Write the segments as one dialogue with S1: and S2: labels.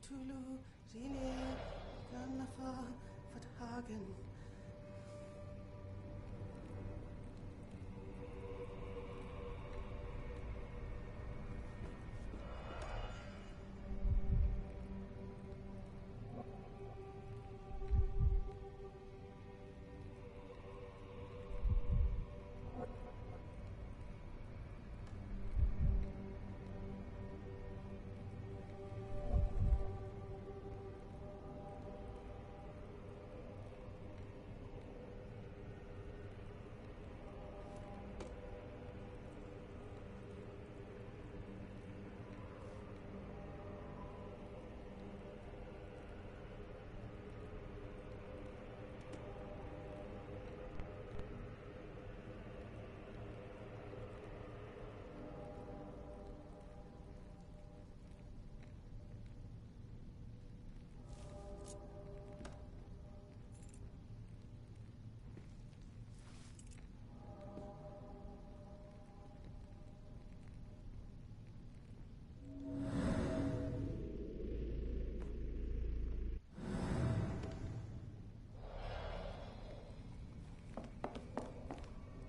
S1: Tulu, Ziele, Gannafa, Vertragen.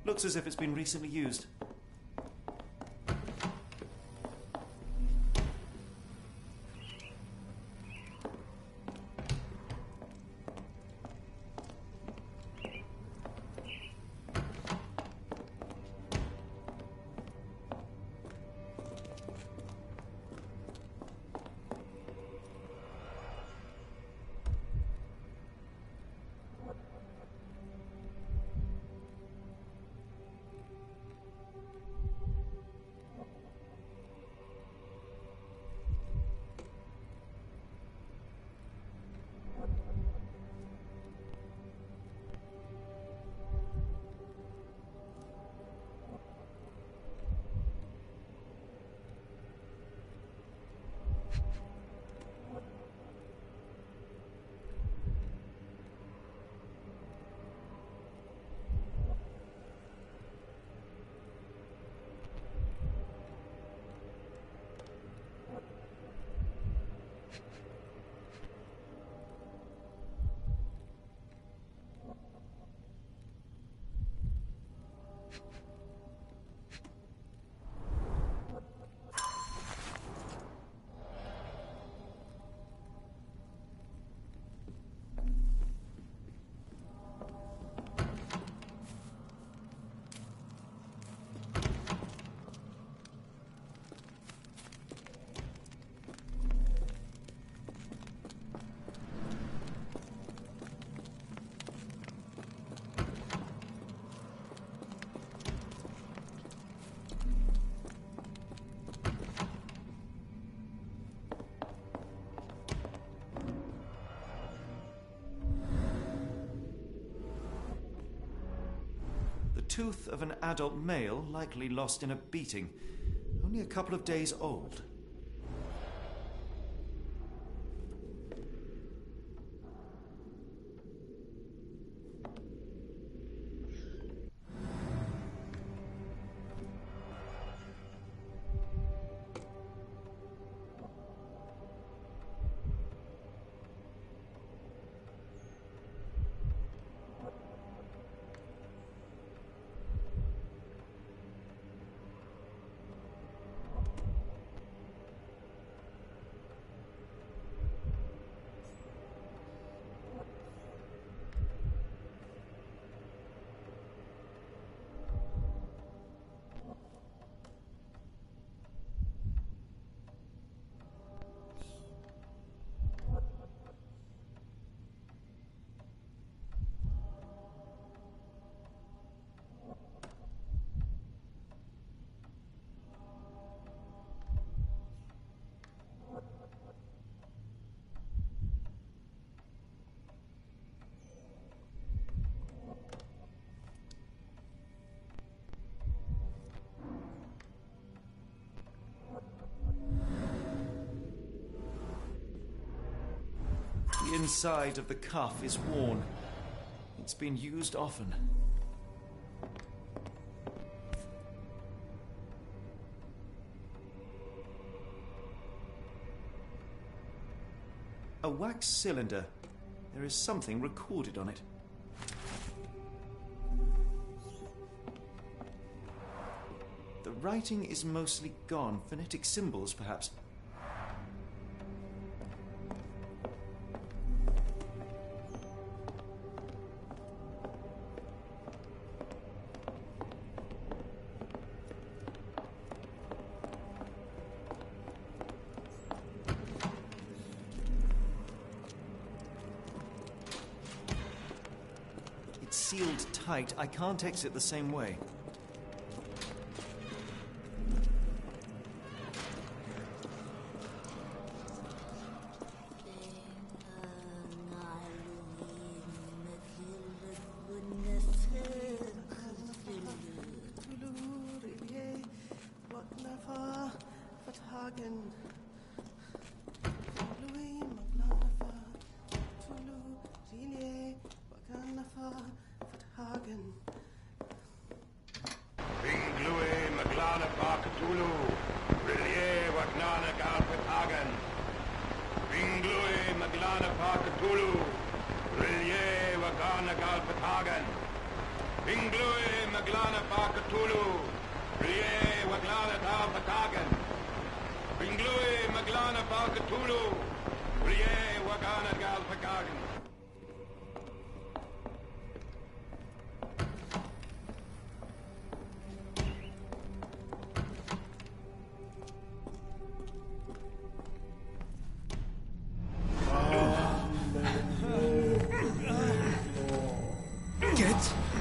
S2: Looks as if it's been recently used. Tooth of an adult male, likely lost in a beating. Only a couple of days old. The inside of the cuff is worn. It's been used often. A wax cylinder. There is something recorded on it. The writing is mostly gone. Phonetic symbols, perhaps. It's sealed tight. I can't exit the same way.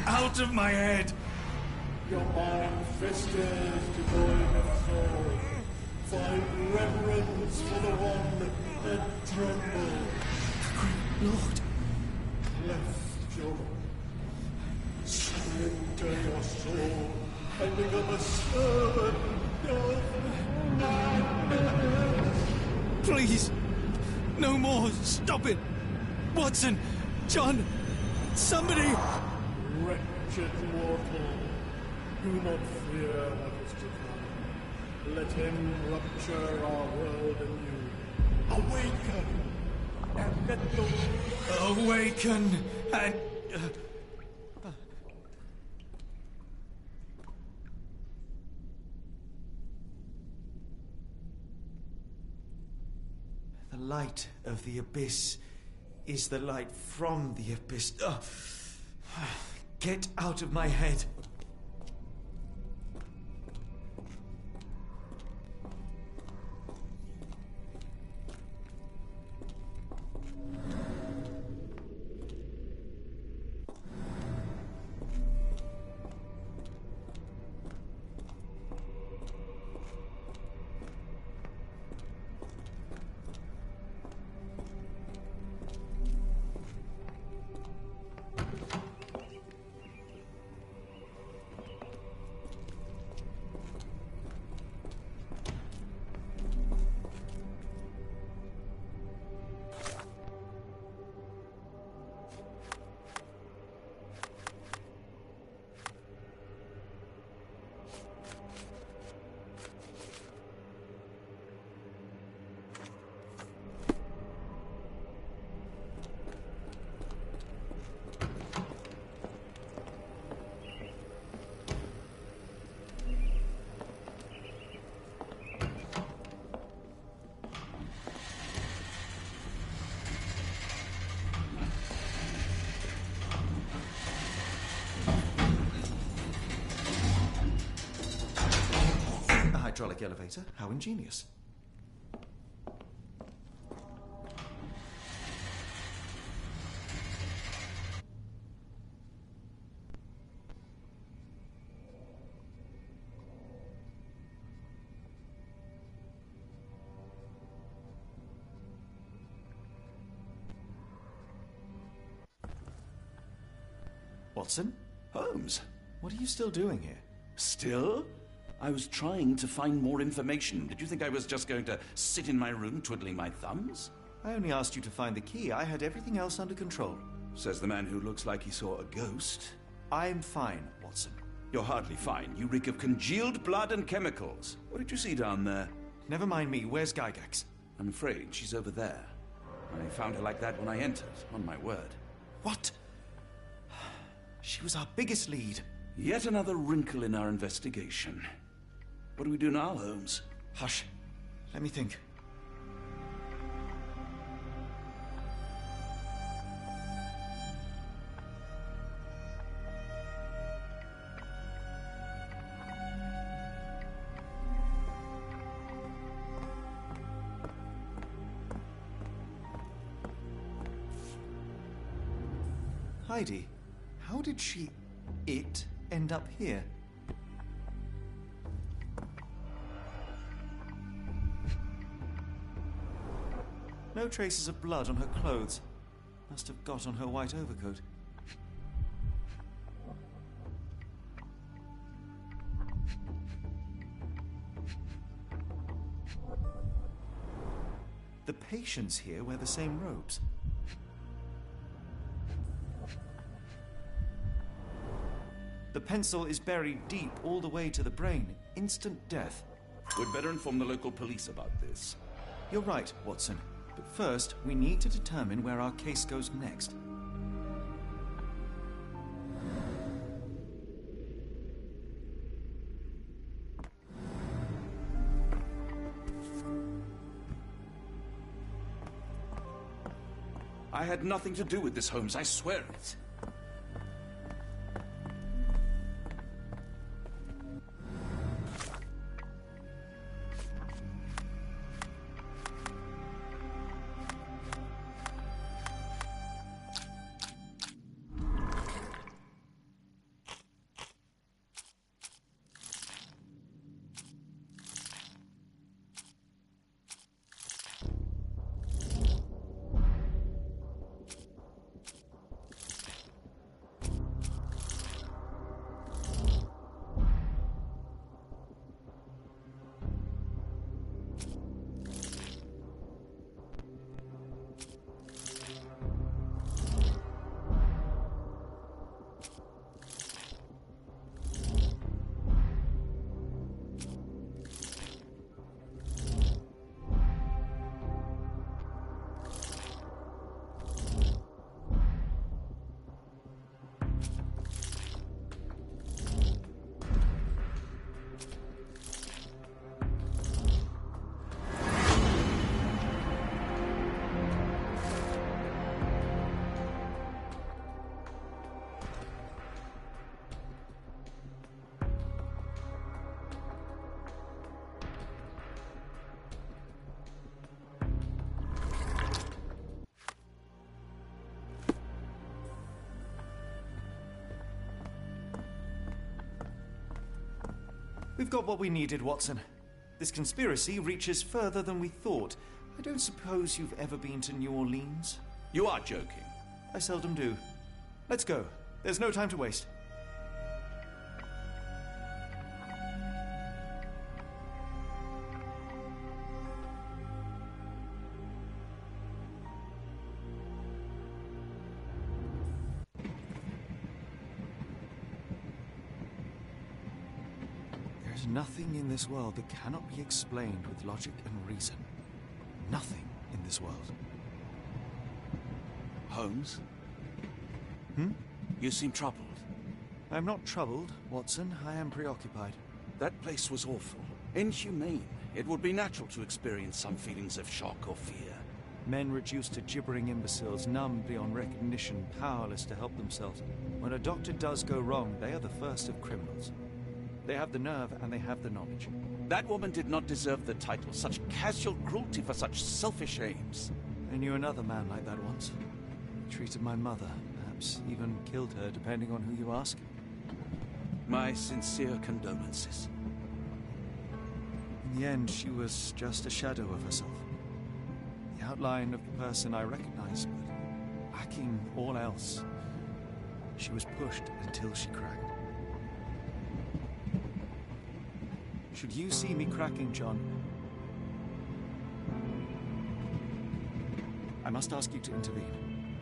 S3: Out of my head!
S4: Your iron-fisted, devoid of soul, find reverence for the one that trembled.
S3: Lord!
S4: Left your surrender your soul and become a servant of madness.
S3: Please! No more! Stop it! Watson! John! Somebody!
S4: Wretched mortal, do not fear what is to come. Let him rupture our world anew. Awaken, and let the...
S3: Awaken and...
S2: The light of the abyss is the light from the abyss. Get out of my head. Hydraulic elevator. How ingenious. Watson?
S5: Holmes,
S2: What are you still doing here?
S5: still? I was trying to find more information. Did you think I was just going to sit in my room twiddling my thumbs?
S2: I only asked you to find the key. I had everything else under control.
S5: Says the man who looks like he saw a ghost.
S2: I'm fine, Watson.
S5: You're hardly fine. You reek of congealed blood and chemicals. What did you see down there?
S2: Never mind me. Where's Gygax?
S5: I'm afraid she's over there. I found her like that when I entered, on my word.
S2: What? She was our biggest lead.
S5: Yet another wrinkle in our investigation. What do we do now, Holmes?
S2: Hush. Let me think. Heidi, how did it end up here? No traces of blood on her clothes. Must have got on her white overcoat. The patients here wear the same robes. The pencil is buried deep all the way to the brain. Instant death.
S5: We'd better inform the local police about this.
S2: You're right, Watson. But first, we need to determine where our case goes next.
S5: I had nothing to do with this, Holmes. I swear it.
S2: We've got what we needed, Watson. This conspiracy reaches further than we thought. I don't suppose you've ever been to New Orleans?
S5: You are joking.
S2: I seldom do. Let's go. There's no time to waste. There's nothing in this world that cannot be explained with logic and reason. Nothing in this world.
S5: Holmes?
S2: Hmm?
S5: You seem troubled.
S2: I'm not troubled, Watson. I am preoccupied.
S5: That place was awful. Inhumane. It would be natural to experience some feelings of shock or fear.
S2: Men reduced to gibbering imbeciles, numb beyond recognition, powerless to help themselves. When a doctor does go wrong, they are the first of criminals. They have the nerve and they have the knowledge.
S5: That woman did not deserve the title. Such casual cruelty for such selfish aims.
S2: I knew another man like that once. He treated my mother, perhaps even killed her, depending on who you ask.
S5: My sincere condolences.
S2: In the end, she was just a shadow of herself. The outline of the person I recognized, but lacking all else. She was pushed until she cracked. Should you see me cracking, John, I must ask you to intervene.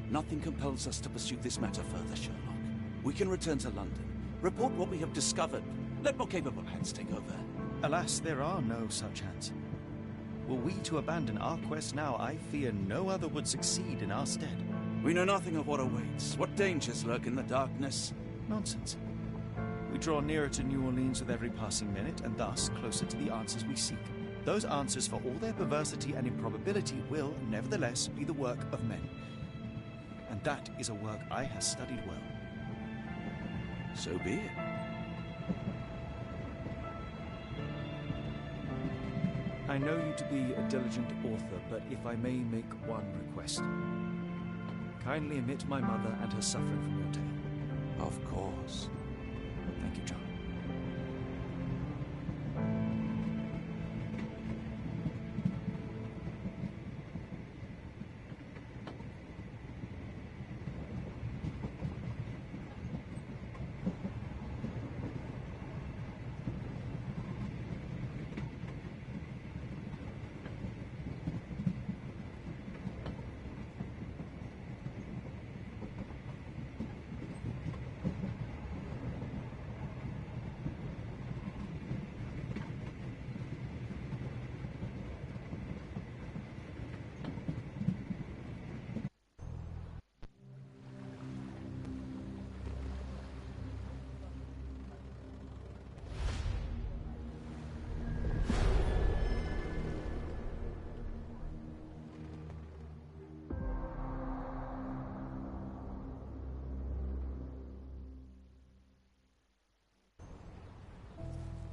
S5: Nothing compels us to pursue this matter further, Sherlock. We can return to London, report what we have discovered. Let more capable hands take over.
S2: Alas, there are no such hands. Were we to abandon our quest now, I fear no other would succeed in our stead.
S5: We know nothing of what awaits. What dangers lurk in the darkness?
S2: Nonsense. We draw nearer to New Orleans with every passing minute, and thus closer to the answers we seek. Those answers, for all their perversity and improbability, will, nevertheless, be the work of men. And that is a work I have studied well.
S5: So be it.
S2: I know you to be a diligent author, but if I may make one request. Kindly omit my mother and her suffering from your tale.
S5: Of course.
S2: Thank you, John.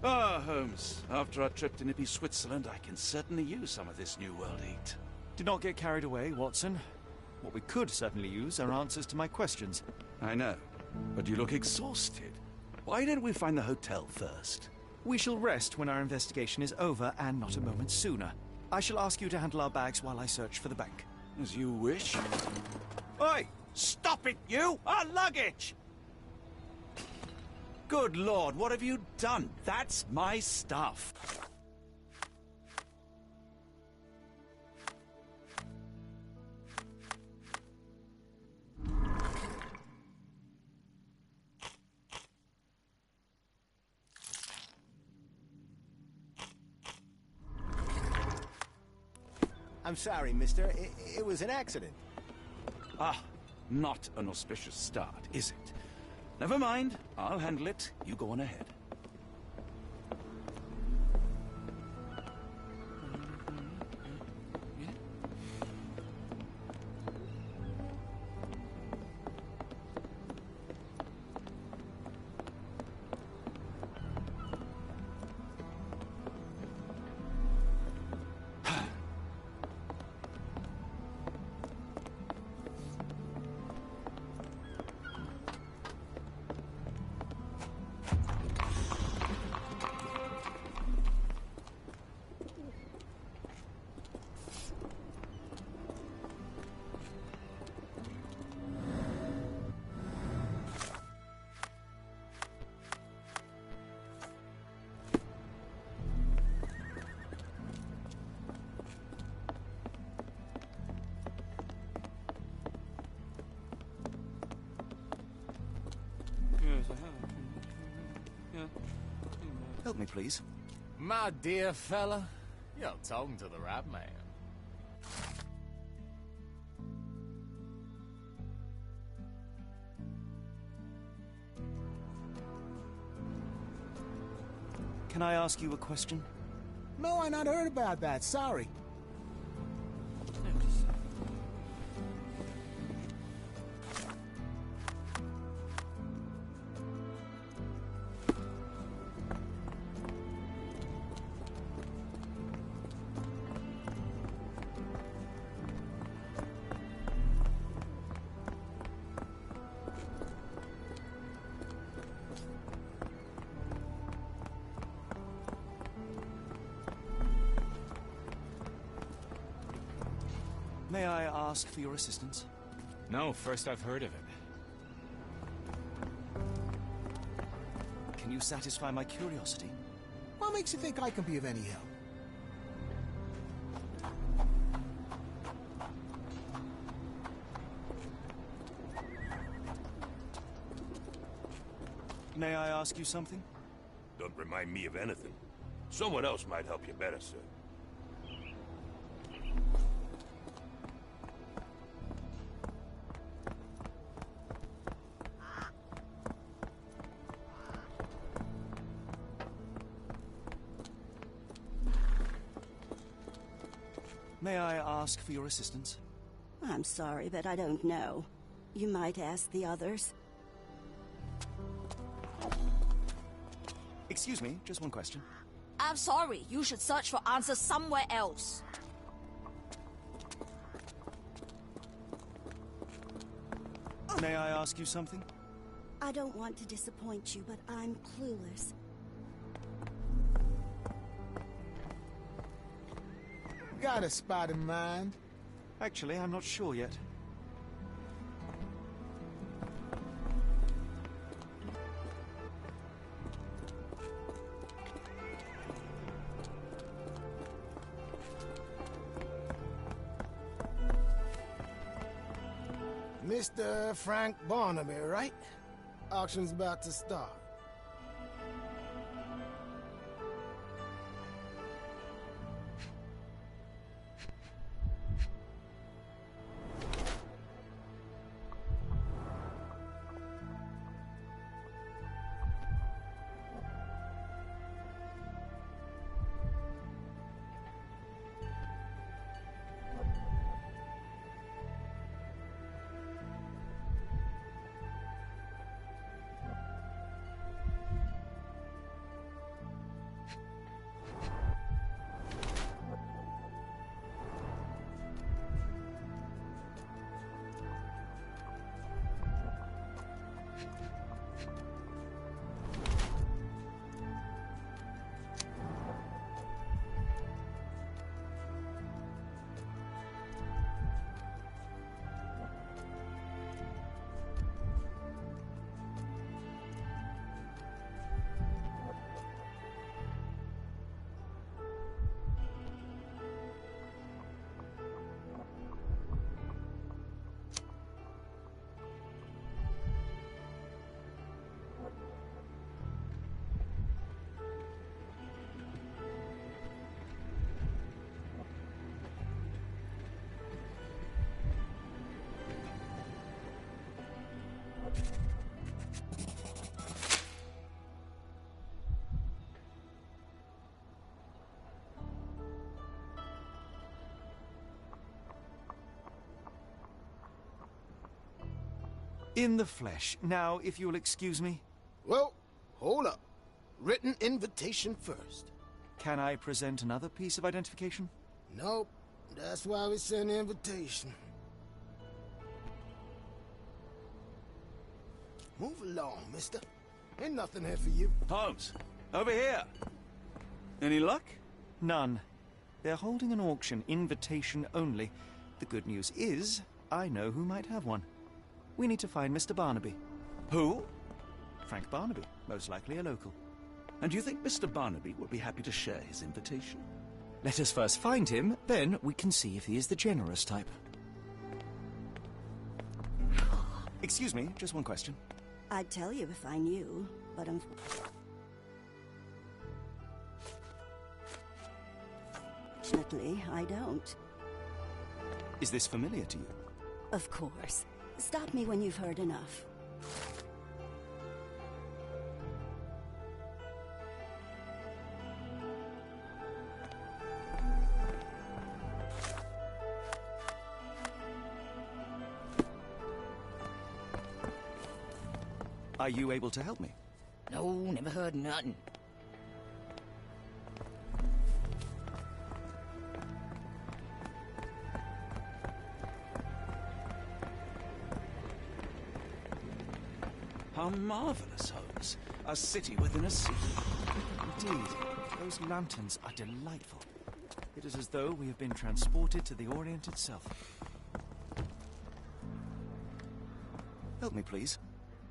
S5: Ah, Holmes. After our trip to nippy Switzerland, I can certainly use some of this New World heat.
S2: Do not get carried away, Watson. What we could certainly use are answers to my questions.
S5: I know, but you look exhausted. Why don't we find the hotel first?
S2: We shall rest when our investigation is over, and not a moment sooner. I shall ask you to handle our bags while I search for the bank.
S5: As you wish.
S6: Oi! Stop it, you! Our luggage!
S5: Good Lord, what have you done? That's my stuff.
S6: I'm sorry, mister. It was an accident.
S5: Ah, not an auspicious start, is it? Never mind. I'll handle it. You go on ahead.
S2: Help me, please.
S7: My dear fella, you're talking to the right man.
S2: Can I ask you a question?
S6: No, I not heard about that. Sorry.
S2: May I ask for your assistance?
S7: No, first I've heard of it.
S2: Can you satisfy my curiosity?
S6: What makes you think I can be of any help?
S2: May I ask you something?
S8: Don't remind me of anything. Someone else might help you better, sir.
S2: May I ask for your assistance?
S8: I'm sorry, but I don't know. You might ask the others.
S2: Excuse me, just one question.
S9: I'm sorry. You should search for answers somewhere else.
S2: May I ask you something?
S8: I don't want to disappoint you, but I'm clueless.
S10: Got a spot in mind?
S2: Actually, I'm not sure yet.
S10: Mr. Frank Barnaby, right? Auction's about to start.
S2: In the flesh. Now, if you'll excuse me.
S10: Well, hold up. Written invitation first.
S2: Can I present another piece of identification?
S10: Nope. That's why we send an invitation. Move along, mister. Ain't nothing here for you.
S5: Holmes, over here. Any luck?
S2: None. They're holding an auction, invitation only. The good news is, I know who might have one. We need to find Mr. Barnaby.
S5: Who?
S2: Frank Barnaby, most likely a local.
S5: And do you think Mr. Barnaby would be happy to share his invitation?
S2: Let us first find him, then we can see if he is the generous type. Excuse me, just one question.
S8: I'd tell you if I knew, but unfortunately, I don't.
S2: Is this familiar to you?
S8: Of course. Stop me when you've heard enough.
S2: Are you able to help me?
S9: No, never heard nothing.
S5: How marvelous, Holmes. A city within a city.
S2: Indeed. Those lanterns are delightful. It is as though we have been transported to the Orient itself. Help me, please.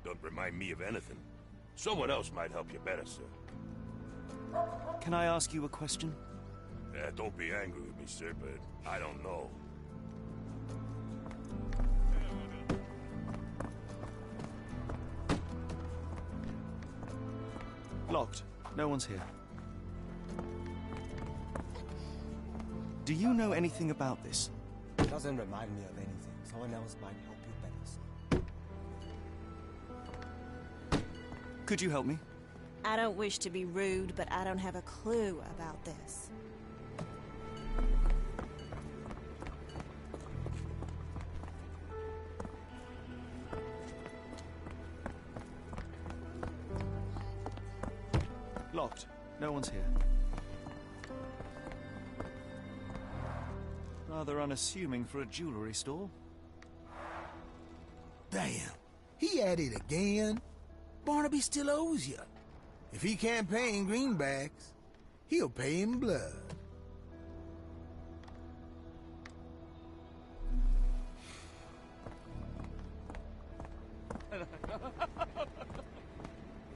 S11: Don't remind me of anything. Someone else might help you better, sir.
S2: Can I ask you a question?
S11: Don't be angry with me, sir, but I don't know.
S2: Locked. No one's here. Do you know anything about this?
S12: It doesn't remind me of anything. Someone else might help you better, sir.
S2: Could you help me?
S9: I don't wish to be rude, but I don't have a clue about this.
S2: Locked. No one's here. Rather unassuming for a jewellery store.
S10: Damn. He at it again. Barnaby still owes you. If he can't pay in greenbacks, he'll pay in blood.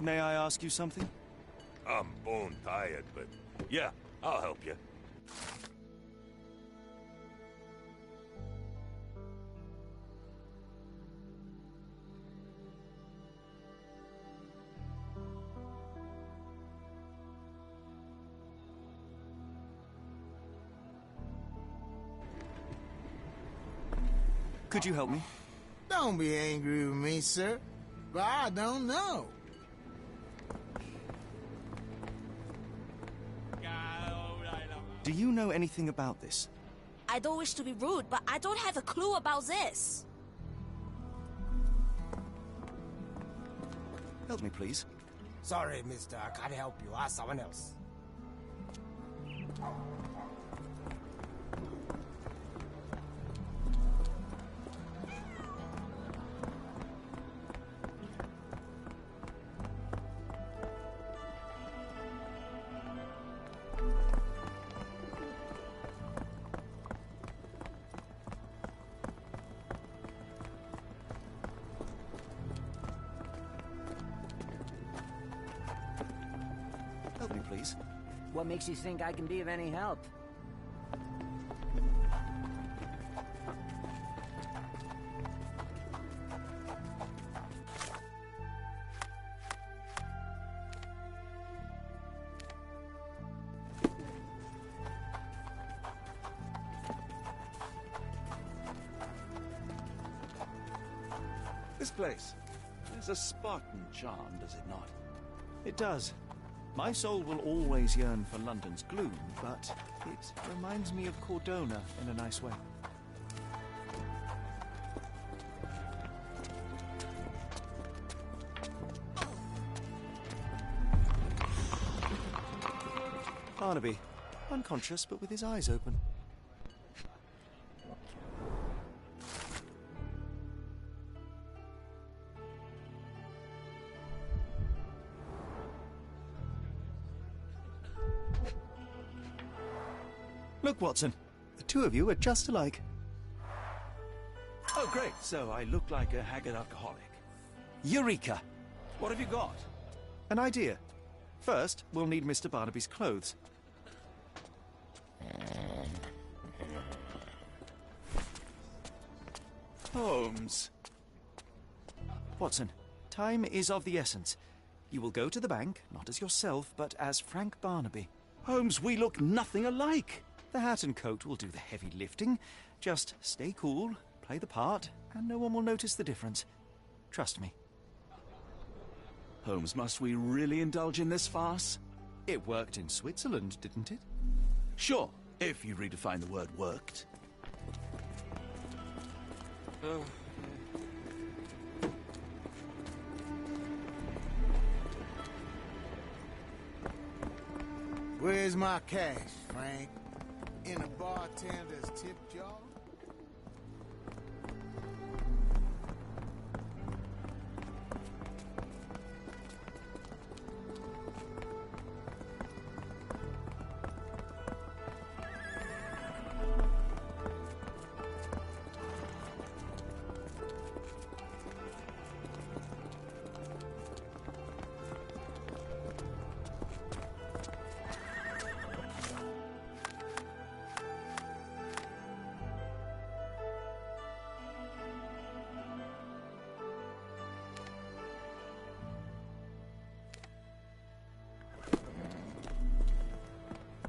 S2: May I ask you something?
S11: I'm bone tired, but yeah, I'll help you.
S2: Could you help me?
S10: Don't be angry with me, sir, but I don't know.
S2: Do you know anything about this?
S9: I don't wish to be rude, but I don't have a clue about this.
S2: Help me, please.
S12: Sorry, mister. I can't help you. Ask someone else.
S2: Help me, please.
S13: What makes you think I can be of any help?
S5: This place has a Spartan charm, does it not?
S2: It does. My soul will always yearn for London's gloom, but it reminds me of Cordona in a nice way. Barnaby, unconscious but with his eyes open. Look, Watson. The two of you are just alike.
S5: Oh, great. So I look like a haggard alcoholic.
S2: Eureka!
S5: What have you got?
S2: An idea. First, we'll need Mr. Barnaby's clothes.
S5: Holmes.
S2: Watson, time is of the essence. You will go to the bank, not as yourself, but as Frank Barnaby.
S5: Holmes, we look nothing alike.
S2: The hat and coat will do the heavy lifting. Just stay cool, play the part, and no one will notice the difference. Trust me.
S5: Holmes, must we really indulge in this farce?
S2: It worked in Switzerland, didn't it?
S5: Sure, if you redefine the word worked.
S10: Where's my cash, Frank? In a bartender's tip jar?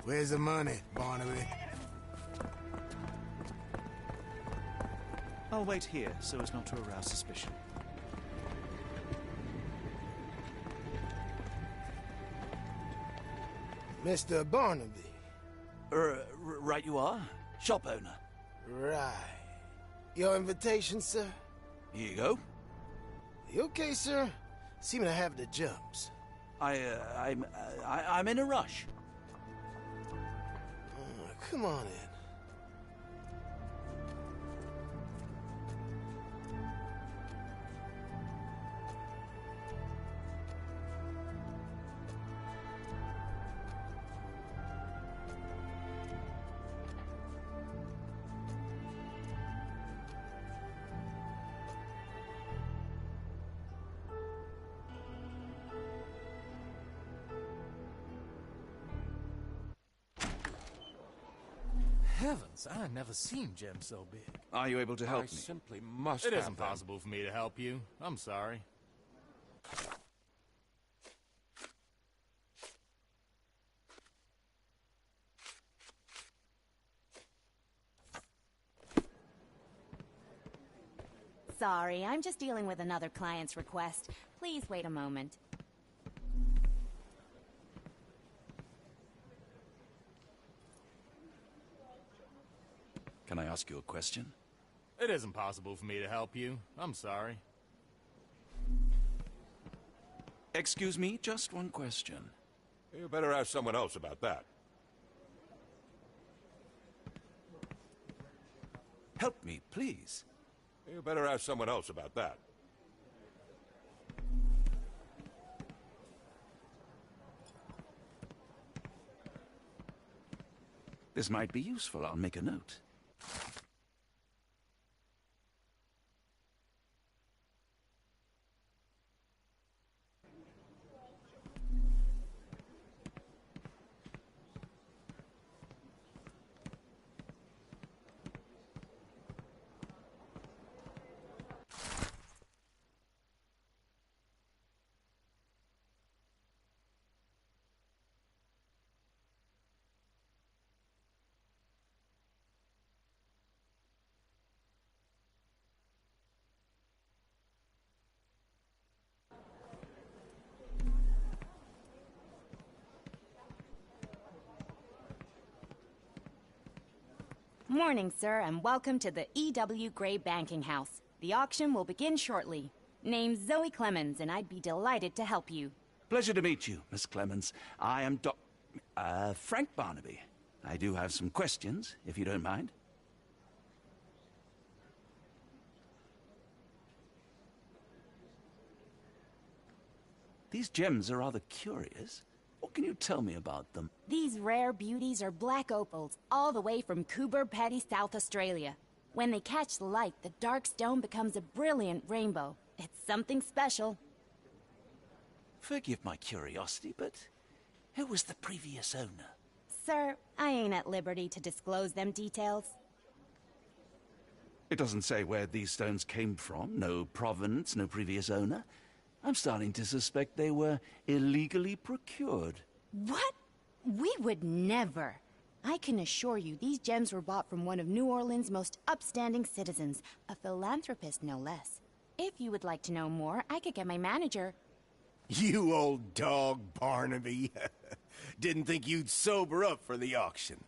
S10: Where's the money, Barnaby?
S2: I'll wait here so as not to arouse suspicion.
S10: Mr. Barnaby.
S5: Right you are. Shop owner.
S10: Right. Your invitation, sir?
S5: Here you go.
S10: You okay, sir? Seem to have the jumps.
S5: I'm in a rush.
S10: Come on in.
S7: Heavens, I never seen gems so big.
S5: Are you able to help me?
S11: I simply must
S7: It
S11: have
S7: isn't
S11: them.
S7: possible for me to help you. I'm sorry.
S14: Sorry, I'm just dealing with another client's request. Please wait a moment.
S5: Can I ask you a question?
S7: It isn't possible for me to help you. I'm sorry.
S5: Excuse me, just one question.
S11: You better ask someone else about that.
S5: Help me, please.
S11: You better ask someone else about that.
S5: This might be useful. I'll make a note.
S14: Morning, sir, and welcome to the E.W. Gray Banking House. The auction will begin shortly. Name's Zoe Clemens, and I'd be delighted to help you.
S5: Pleasure to meet you, Miss Clemens. I am Frank Barnaby. I do have some questions, if you don't mind. These gems are rather curious. What can you tell me about them?
S14: These rare beauties are black opals, all the way from Coober Pedy, South Australia. When they catch the light, the dark stone becomes a brilliant rainbow. It's something special.
S5: Forgive my curiosity, but who was the previous owner?
S14: Sir, I ain't at liberty to disclose them details.
S5: It doesn't say where these stones came from. No provenance, no previous owner. I'm starting to suspect they were illegally procured.
S14: What? We would never. I can assure you these gems were bought from one of New Orleans' most upstanding citizens, a philanthropist no less. If you would like to know more, I could get my manager.
S15: You old dog, Barnaby. Didn't think you'd sober up for the auction.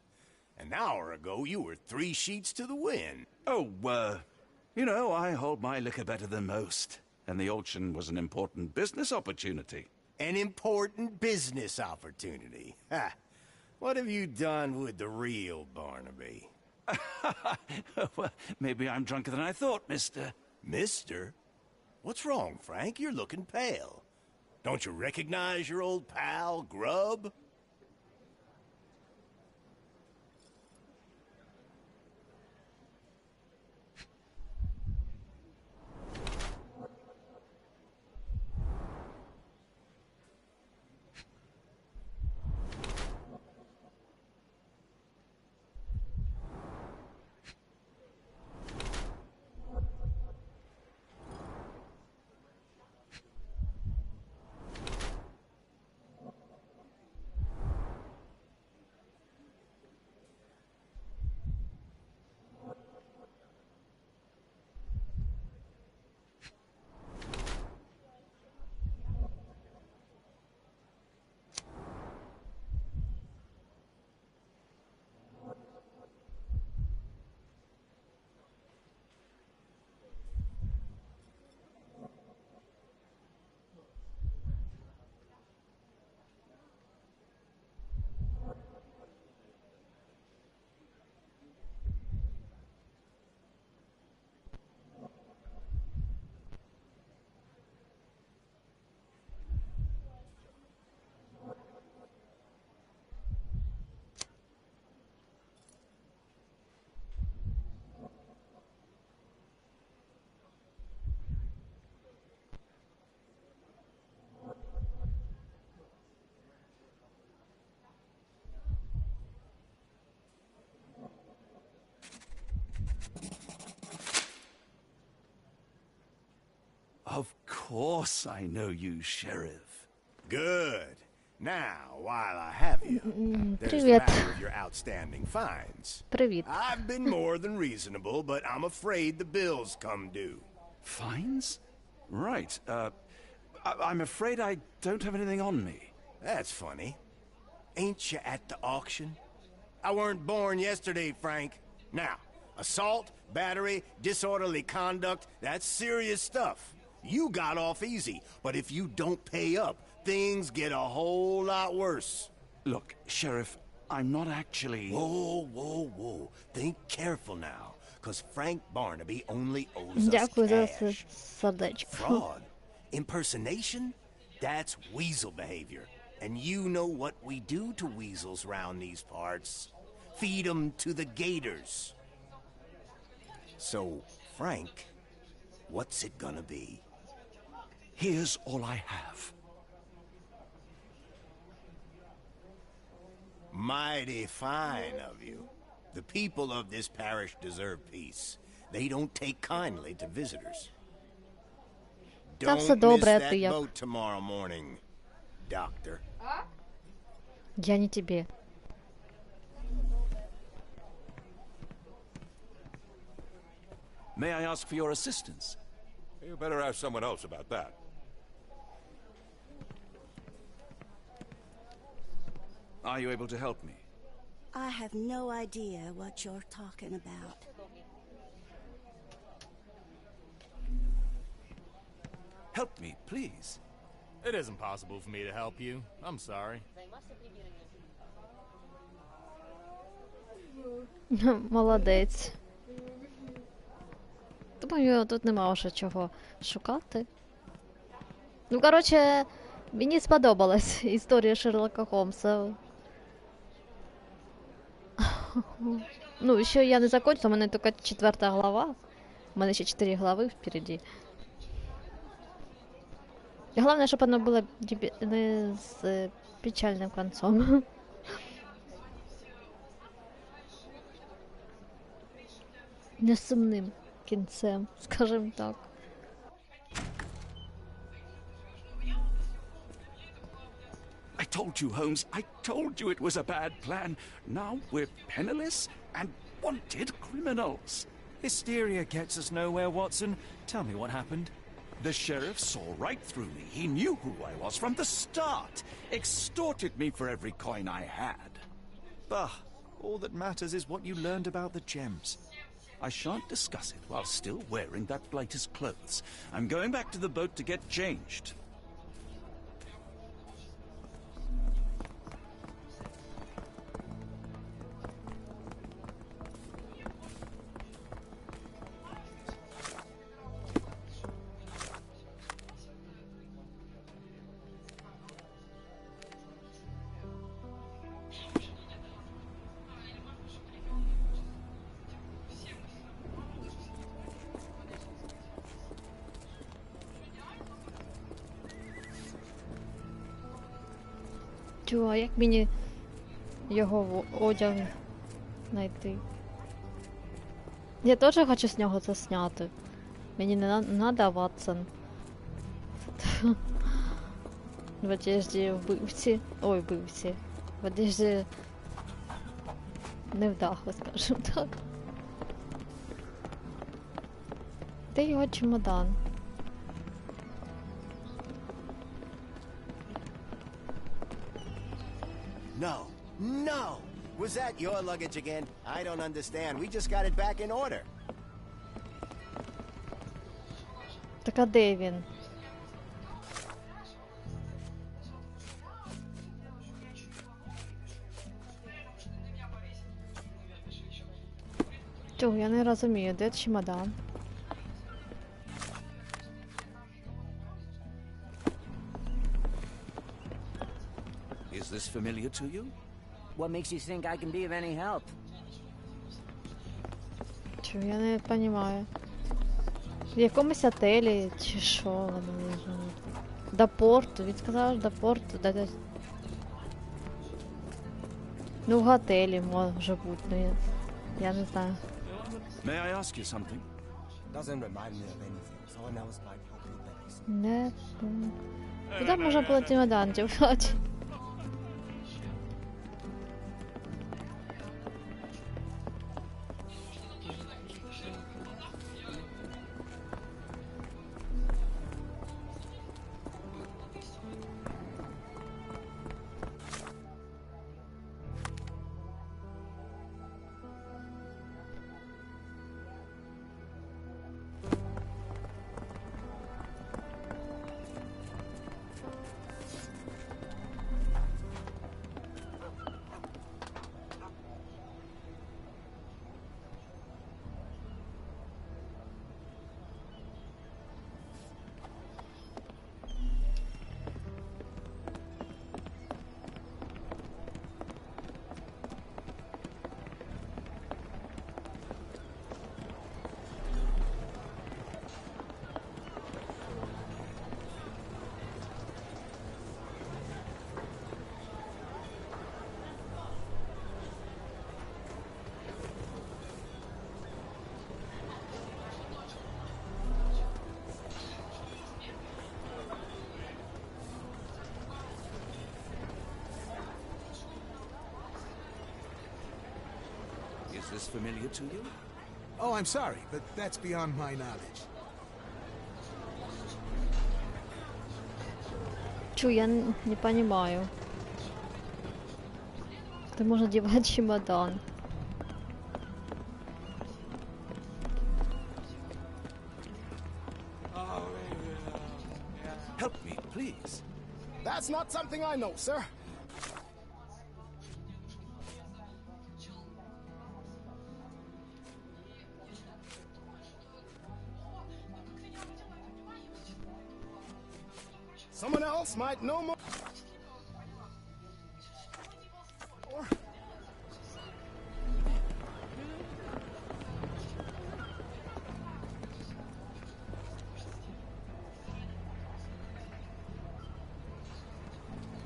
S15: An hour ago, you were 3 sheets to the wind.
S5: Oh, you know, I hold my liquor better than most. And the auction was an important business opportunity.
S15: An important business opportunity? Ha! What have you done with the real Barnaby?
S5: Well, maybe I'm drunker than I thought, mister.
S15: Mister? What's wrong, Frank? You're looking pale. Don't you recognize your old pal, Grub?
S5: course I know you, Sheriff.
S15: Good. Now, while I have you, there's the matter of your outstanding fines.
S16: Привет.
S15: I've been more than reasonable, but I'm afraid the bills come due.
S5: Fines? Right. I'm afraid I don't have anything on me.
S15: That's funny. Ain't you at the auction? I weren't born yesterday, Frank. Now, assault, battery, disorderly conduct, that's serious stuff. You got off easy, but if you don't pay up, things get a whole lot worse.
S5: Look, Sheriff, I'm not actually...
S15: Whoa. Think careful now, because Frank Barnaby only owes us cash. Fraud, impersonation, that's weasel behavior. And you know what we do to weasels round these parts. Feed them to the gators. So, Frank, what's it gonna be?
S5: Here's all I have.
S15: Mighty fine of you. The people of this parish deserve peace. They don't take kindly to visitors. Don't miss that boat tomorrow morning, Doctor.
S16: Я не тебе.
S5: May I ask for your assistance?
S11: You better ask someone else about that.
S2: Are you able to help me?
S8: I have no idea what you're talking about.
S5: Help me, please.
S7: It isn't possible for me to help you. I'm sorry.
S16: Молодець. Думаю, тут нема вже чого шукати. Ну, коротше, мені сподобалась історія Шерлока Холмса. Ну, ще я не закончила, у мене тільки 4 глава. У мене ще 4 глави впереді. І головне, щоб воно було не з печальним концом. Не сумним кінцем, скажімо так.
S5: I told you, Holmes. I told you it was a bad plan. Now we're penniless and wanted criminals.
S2: Hysteria gets us nowhere, Watson. Tell me what happened.
S5: The sheriff saw right through me. He knew who I was from the start. Extorted me for every coin I had.
S2: Bah, all that matters is what you learned about the gems.
S5: I shan't discuss it while still wearing that blighter's clothes. I'm going back to the boat to get changed.
S16: Чого, як мені його одяг знайти? Я теж хочу з нього це зняти. Мені не надо, Ватсон. В одежді вбивці. Ой, вбивці. В одежді невдахи, скажімо так. Де його чемодан?
S15: No! Was that your luggage again? I don't understand. We just got it back in order.
S16: Так а де він? Чого, я не розумію, де чемодан?
S5: Is this familiar to you?
S13: What makes you think I can be of any help?
S16: Чого, я не розумію. В якомусь отелі, чи що? До порту, він сказав, до порту, до... Ну, в готелі може бути, ну я не знаю.
S5: May I ask you something?
S12: Doesn't remind me of anything. Someone else might help you better.
S16: Нет. Куда можно было чемодан девать?
S5: Is this familiar to you?
S10: Oh, I'm sorry, but that's beyond my knowledge.
S16: Чё, я не понимаю. Ты можно девать чемодан.
S5: Help me, please.
S7: That's not something I know, sir. Someone else might know more.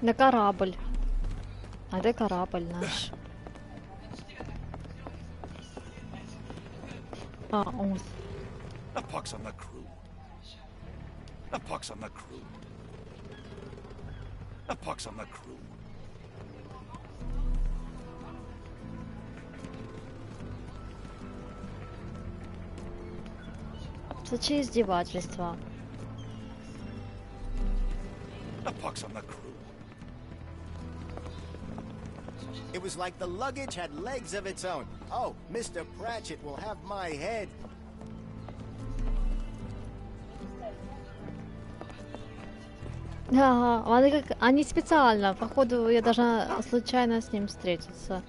S16: На корабль. А где корабль наш? А, он.
S5: A pox on the crew. A pox on the crew. A pox on the crew.
S16: Зачем издевательства?
S5: A pox on the crew.
S7: It was like the luggage had legs of its own. Oh, Mr. Pratchett will have my head.
S16: Да, они специально. Походу, я должна случайно с ним встретиться.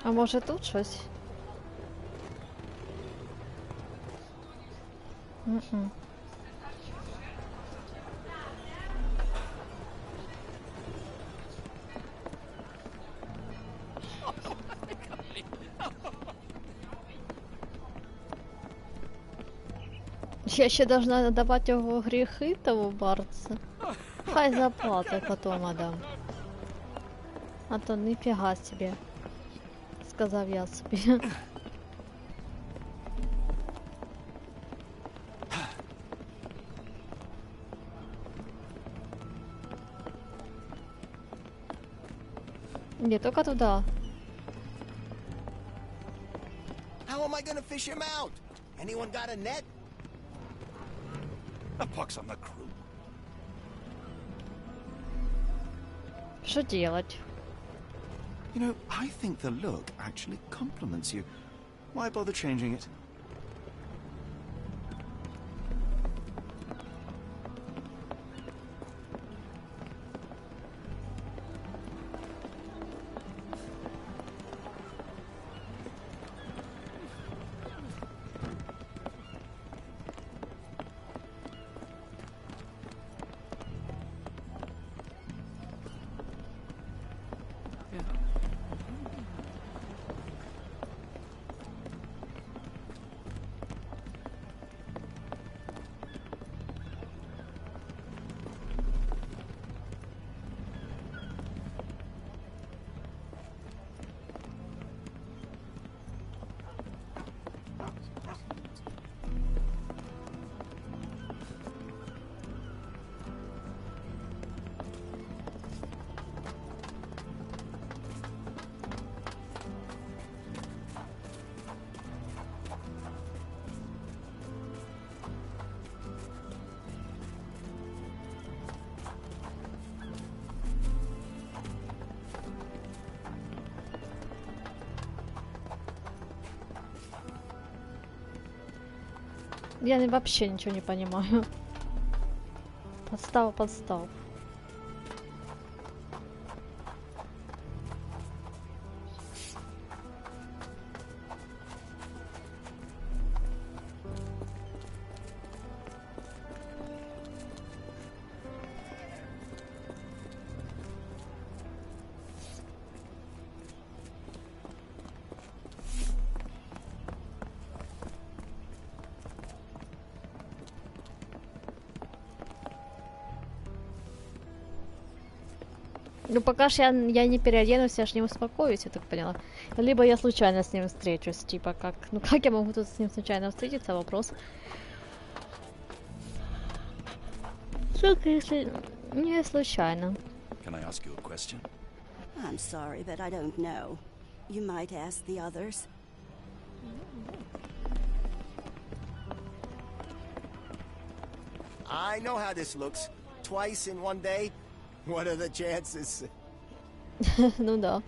S16: А може тут щось? Я ще должна давати його гріхи того барца. Хай заплатить потом отдам. А то нифига себе. Сказав я собі. Не только туда.
S7: How am I gonna fish him out? Anyone got a net?
S5: A pox on the crew.
S16: Что делать?
S2: You know, I think the look actually compliments you. Why bother changing it?
S16: Я вообще ничего не понимаю. Подстава. Ну пока ж я не переоденусь, я ж не успокоюсь, я так поняла. Либо я случайно с ним встречусь, типа как... Ну как я могу тут с ним случайно встретиться, вопрос. Только если не случайно.
S5: Can I ask you a question?
S8: I'm sorry, but I don't know. You might ask the others.
S7: I know how this looks. Twice in one day. What are the chances?
S16: Ну да.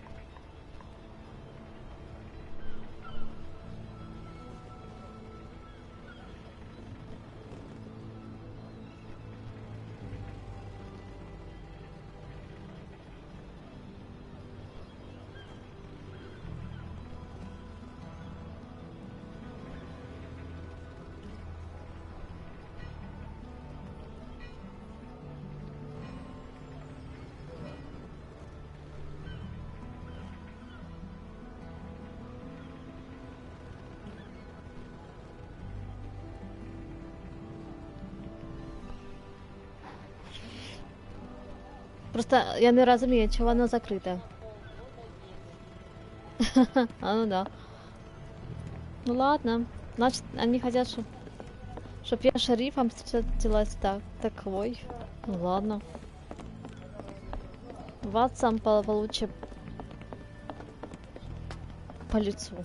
S16: Просто я не розумію, чого вона закрита. А ну да. Ну ладно. Значит, они хотят, чтоб я шерифом встретилась так. Такой. Ну ладно. Ватсам получше по лицу.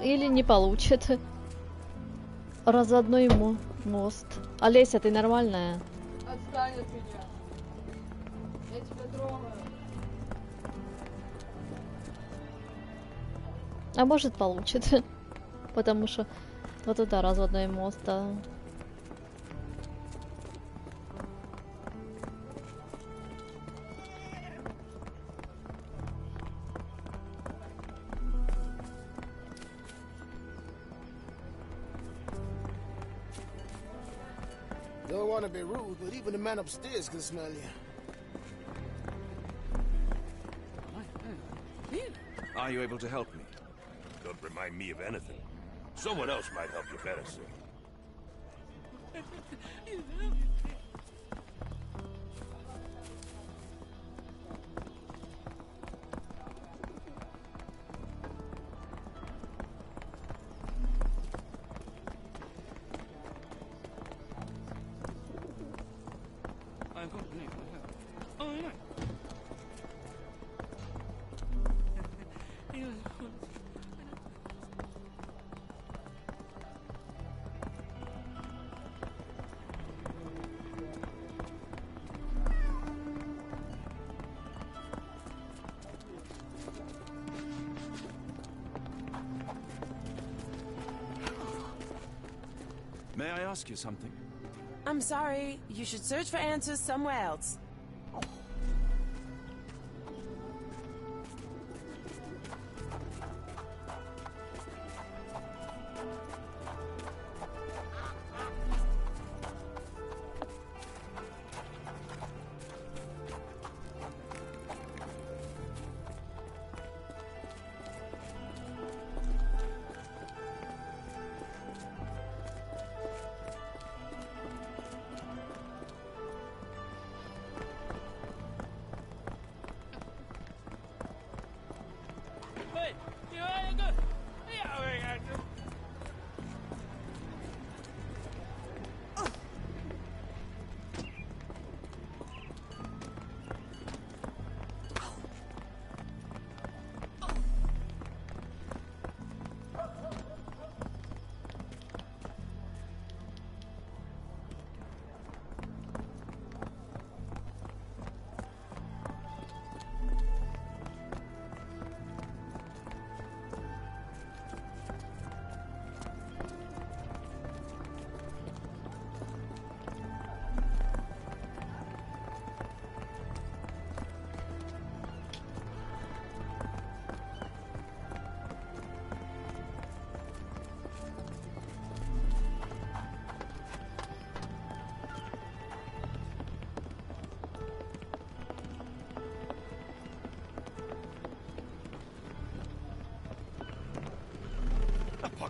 S16: Или не получит. Разводной мост. Олеся, ты нормальная?
S1: Отстань от меня. Я тебя трогаю.
S16: А может получит. Потому что вот это разводной мост. Да.
S10: Don't want to be rude, but even the man upstairs can smell you.
S5: Are you able to help me?
S11: Don't remind me of anything. Someone else might help you better, sir.
S5: May I ask you something?
S17: I'm sorry. You should search for answers somewhere else.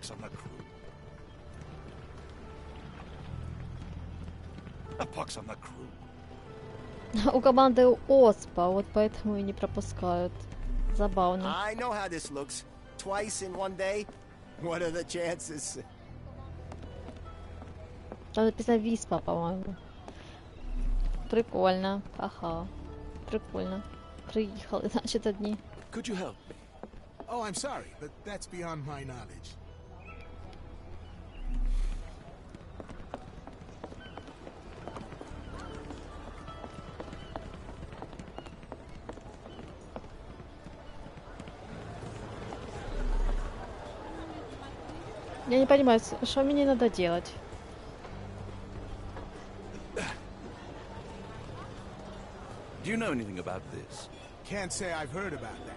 S5: pox on the crew. A pox on the crew.
S16: У команды оспа, вот поэтому и не пропускают. Забавно.
S7: I know how this looks. Twice in one day. What are the chances?
S16: Там написано Виспа, по-моему. Прикольно. Ага. Прикольно. Приехали, значит, одни.
S5: Could you help me?
S10: Oh, I'm sorry, but that's beyond my knowledge.
S16: Я не понимаю, что мне надо делать.
S5: Do you know anything about this?
S10: Can't say I've heard about that.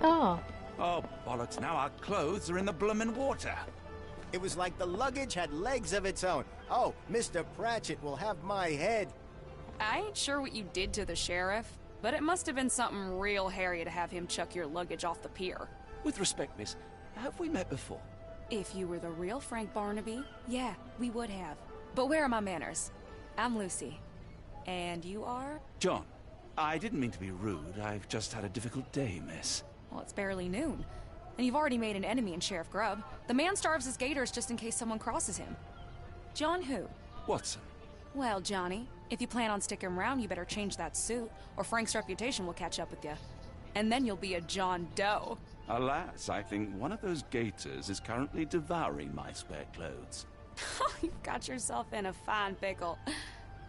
S16: Oh.
S5: Oh, bollocks, now our clothes are in the bloomin' water.
S7: It was like the luggage had legs of its own. Oh, Mr. Pratchett will have my head.
S1: I ain't sure what you did to the sheriff, but it must have been something real hairy to have him chuck your luggage off the pier.
S5: With respect, miss, have we met before?
S1: If you were the real Frank Barnaby, yeah, we would have. But where are my manners? I'm Lucy. And you are?
S5: John, I didn't mean to be rude. I've just had a difficult day, miss.
S1: Well, it's barely noon. And you've already made an enemy in Sheriff Grubb. The man starves his gators just in case someone crosses him. John who?
S5: Watson.
S1: Well, Johnny, if you plan on sticking around, you better change that suit, or Frank's reputation will catch up with you. And then you'll be a John Doe.
S5: Alas, I think one of those gators is currently devouring my spare clothes.
S1: You've got yourself in a fine pickle.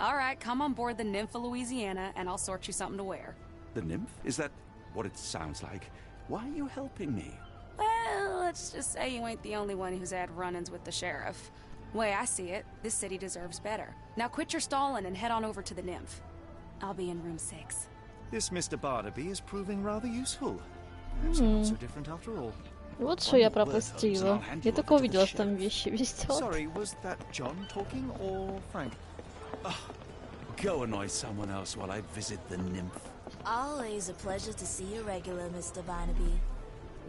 S1: All right, come on board the Nymph of Louisiana, and I'll sort you something to wear.
S5: The nymph? Is that what it sounds like? Why are you helping me?
S1: Well, let's just say you ain't the only one who's had run-ins with the sheriff. Way I see it, this city deserves better. Now quit your stalling and head on over to the Nymph. I'll be in room 6.
S2: This Mr. Barnaby is proving rather useful. Perhaps not so different after all.
S16: Вот что я пропустила. Я только увидела, что там вещи висят.
S2: Sorry, was that John talking or Frank?
S5: Go annoy someone else while I visit the nymph.
S9: Always a pleasure to see you regular, Mr. Barnaby.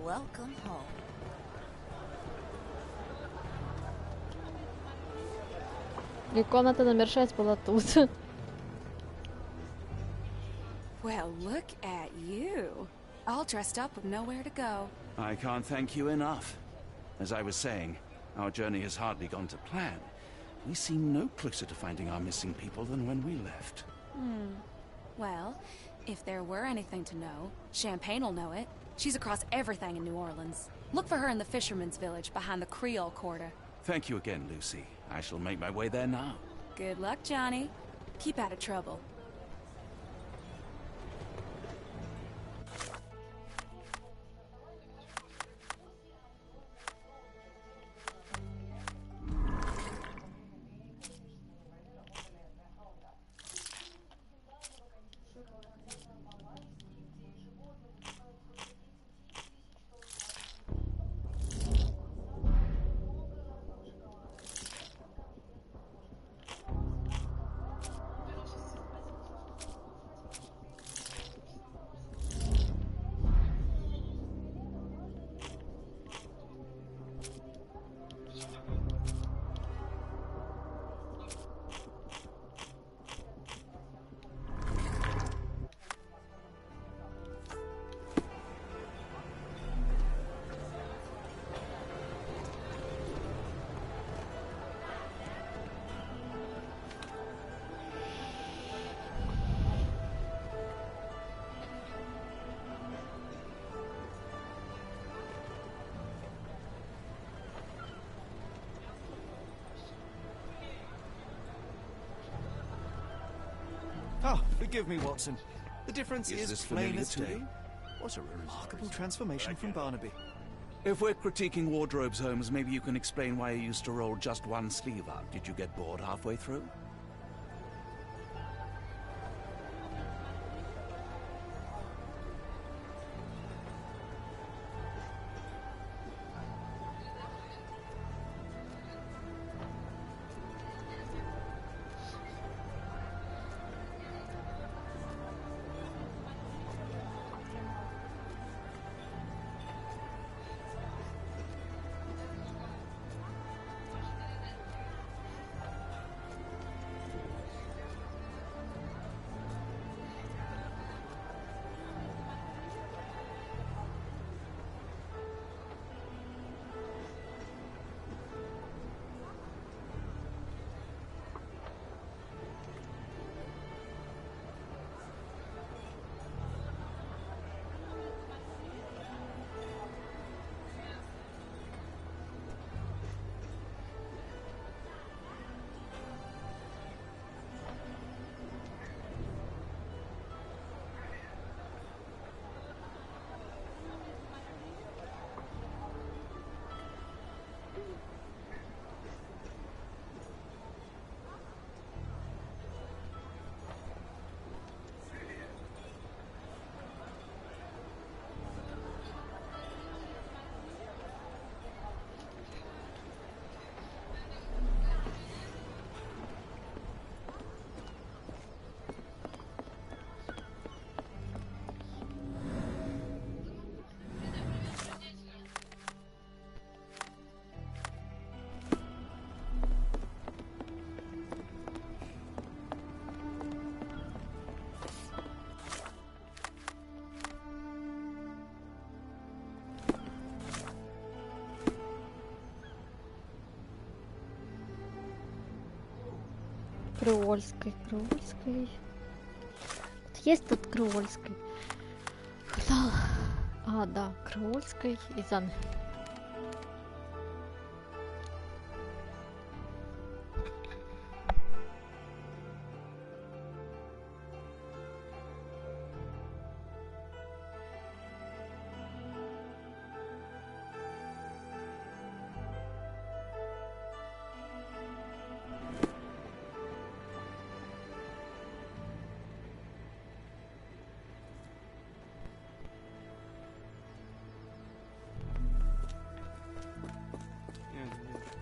S9: Welcome home.
S16: И комната номер 6 была тут.
S1: Well, look at you. All dressed up with nowhere to go.
S5: I can't thank you enough. As I was saying, our journey has hardly gone to plan. We seem no closer to finding our missing people than when we left.
S1: Well, if there were anything to know, Champagne will know it. She's across everything in New Orleans. Look for her in the fisherman's village behind the Creole Quarter.
S5: Thank you again, Lucy. I shall make my way there now.
S1: Good luck, Johnny. Keep out of trouble.
S2: Forgive me, Watson. The difference is plain as day.
S5: You?
S2: What a remarkable transformation from Barnaby.
S5: If we're critiquing wardrobes, Holmes, maybe you can explain why you used to roll just one sleeve up. Did you get bored halfway through?
S16: Креольской. Есть тут креольской. А, да, креольской і зан.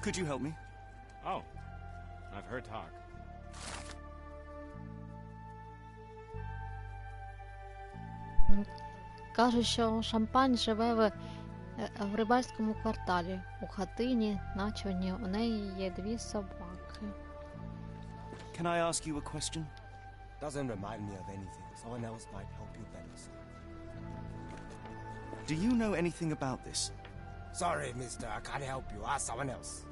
S2: Could you help me?
S18: Oh, I've heard talk.
S16: Кажуть, що Шампань живе в рибальському кварталі, у хатині, наче у неї є 2 собаки.
S2: Can I ask you a question?
S12: Doesn't remind me of anything. Someone else might help you better, sir.
S2: Do you know anything about this?
S12: Sorry, mister, I can't help you. Ask someone else.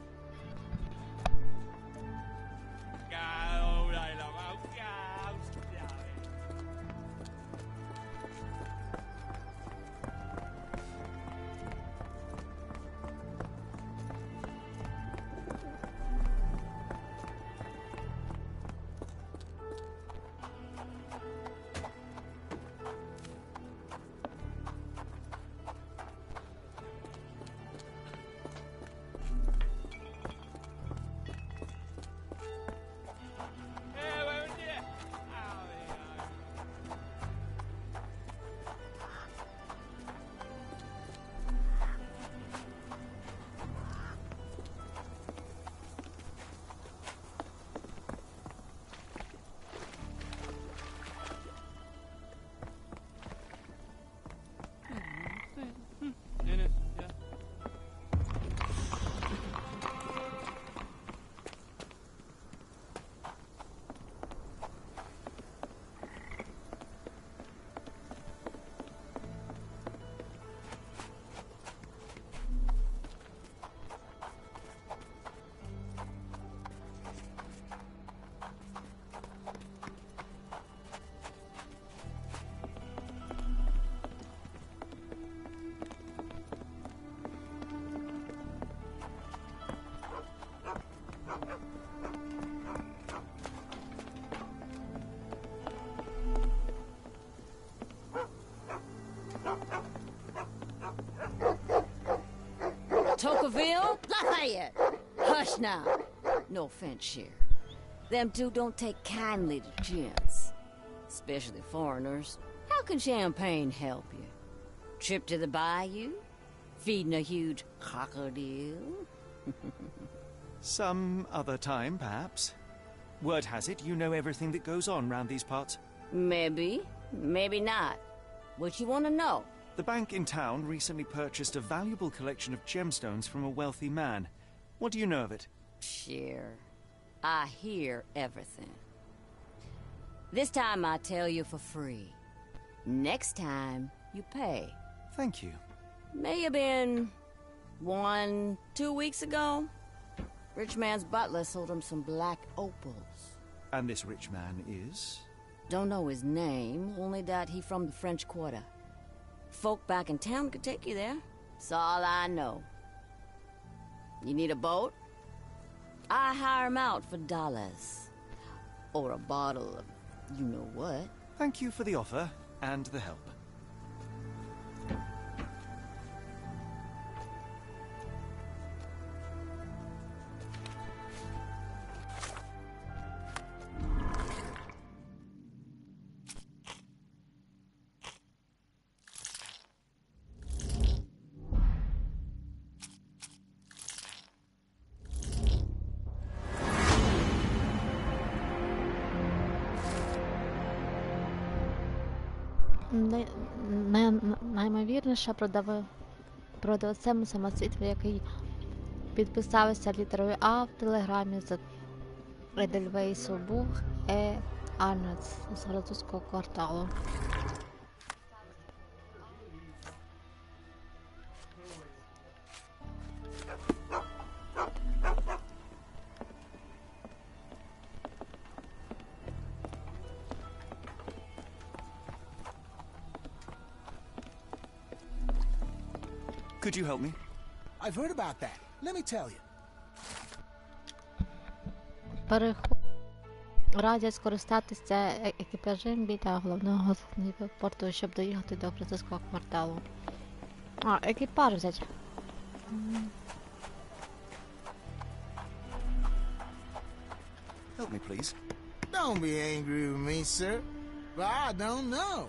S19: Tocqueville? Lafayette! Hush now. No offense, Cher. Them two don't take kindly to gents. Especially foreigners. How can champagne help you? Trip to the bayou? Feeding a huge crocodile?
S2: Some other time, perhaps. Word has it, you know everything that goes on round these parts.
S19: Maybe. Maybe not. What you want to know?
S2: The bank in town recently purchased a valuable collection of gemstones from a wealthy man. What do you know of it?
S19: Sure. I hear everything. This time I tell you for free. Next time, you pay.
S2: Thank you.
S19: May have been 1, 2 weeks ago. Rich man's butler sold him some black opals.
S2: And this rich man is?
S19: Don't know his name, only that he from the French Quarter. Folk back in town could take you there. That's all I know. You need a boat? I hire him out for dollars. Or a bottle of you-know-what.
S2: Thank you for the offer and the help.
S16: Наймовірніше продавцем самоцвіту, який підписався літерою А в телеграмі за Едельвейсу, був Арнец з французького кварталу.
S2: Could you help me?
S10: I've heard about that. Let me tell you.
S16: Радять скористатися екіпажем біля головного порту, щоб доїхати до французького кварталу. А, екіпаж взять.
S2: Help me, please.
S10: Don't be angry with me, sir, but I don't know.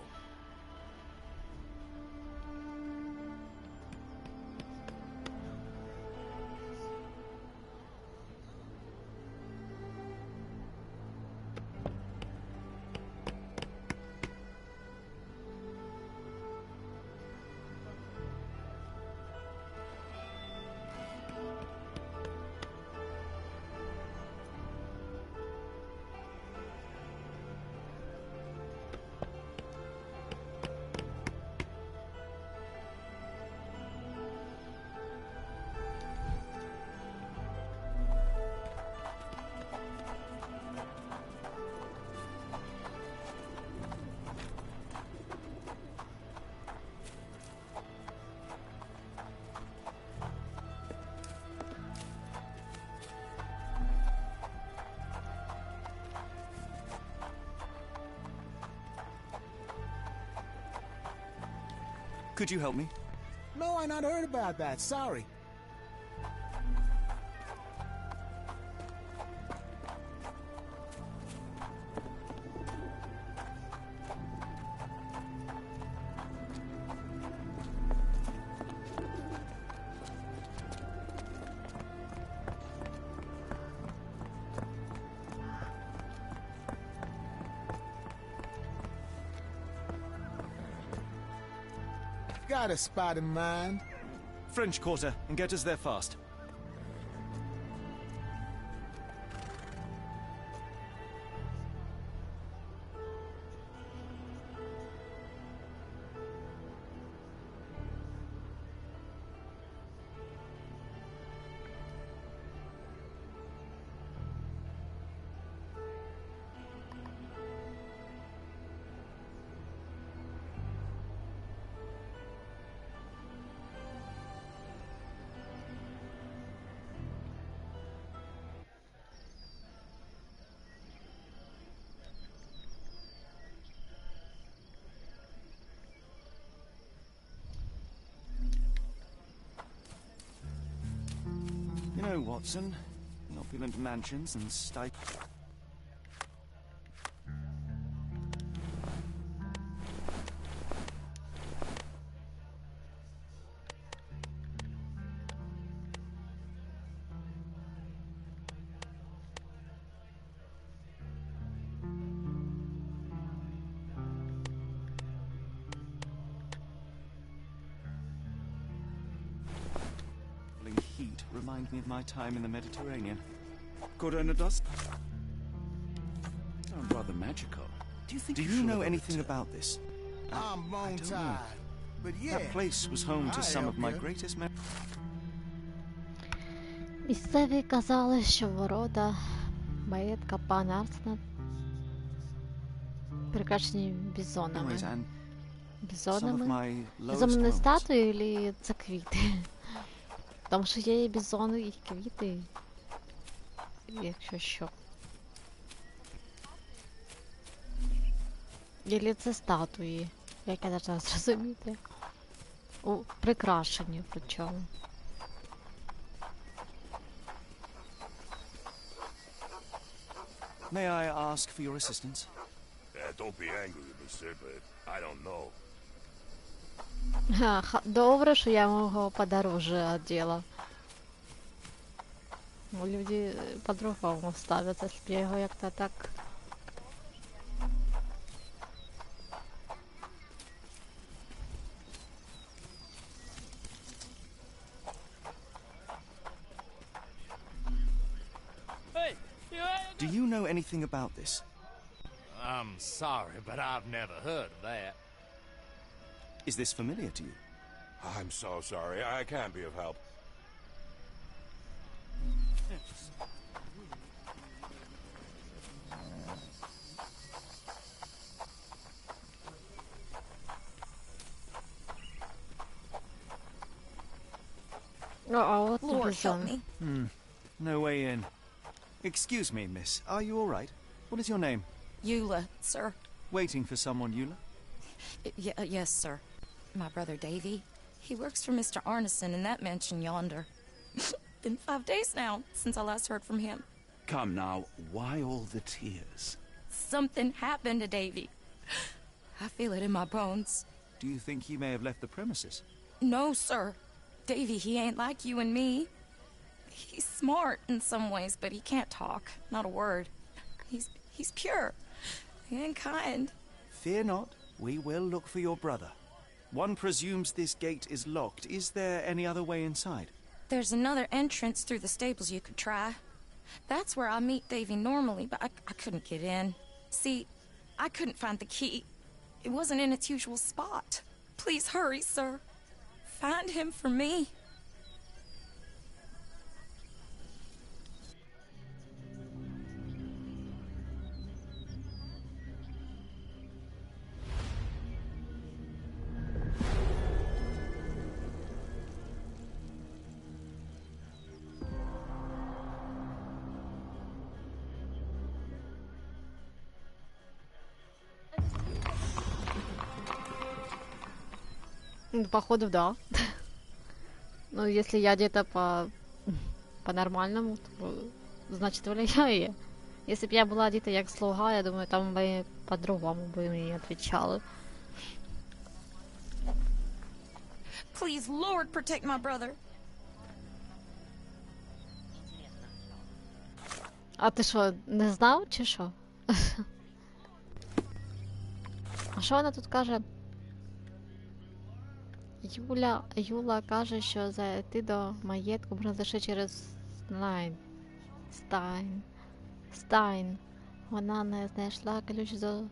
S2: Could you help me?
S10: No, I not heard about that. Sorry. Got a spot in mind.
S2: French Quarter, and get us there fast. You know, Watson, opulent mansions and heat remind me of my time in the Mediterranean. Sounds
S5: rather magical.
S2: Do you know anything about this?
S10: I'm bone tired, but yeah.
S2: That place was home to some of my greatest memories.
S16: Місцеві казали, що ворота маєтка пана Арсена прикрашені бізонами. Бізонами? Бізонні статуї, чи це квіти? Тому що є і бізони, і квіти, якщо що. Ілі це статуї, як я должна зрозуміти. Прикрашені причому.
S2: May I ask for your assistance?
S11: Don't be angry with me, sir, but I don't know.
S16: Добре, що я його подороже одела. Люди по-другому ставятся, если я його як-то так...
S2: Do you know anything about this?
S20: I'm sorry, but I've never heard of that.
S2: Is this familiar to you?
S11: I'm so sorry. I can't be of help.
S1: Lord help me.
S2: No way in. Excuse me, miss. Are you all right? What is your name?
S1: Eula, sir.
S2: Waiting for someone, Eula?
S1: Yes, sir. My brother Davy. He works for Mr. Arneson in that mansion yonder. Been 5 days now since I last heard from him.
S5: Come now, why all the tears?
S1: Something happened to Davy. I feel it in my bones.
S2: Do you think he may have left the premises?
S1: No, sir. Davy, he ain't like you and me. He's smart in some ways, but he can't talk. Not a word. He's pure and kind.
S2: Fear not. We will look for your brother. One presumes this gate is locked. Is there any other way inside?
S1: There's another entrance through the stables you could try. That's where I meet Davy normally, but I couldn't get in. See, I couldn't find the key. It wasn't in its usual spot. Please hurry, sir. Find him for me.
S16: Походу, да. Ну, если я где-то по-нормальному, то значит, влияє. Если б я була одета як слуга, я думаю, там би по-другому би мені отвечали.
S1: Please, Lord, protect my brother.
S16: А ти що, не знав, чи що? А що вона тут каже? Юла каже, що зайти до маєтку можна лише через Стайн. Вона не знайшла ключ до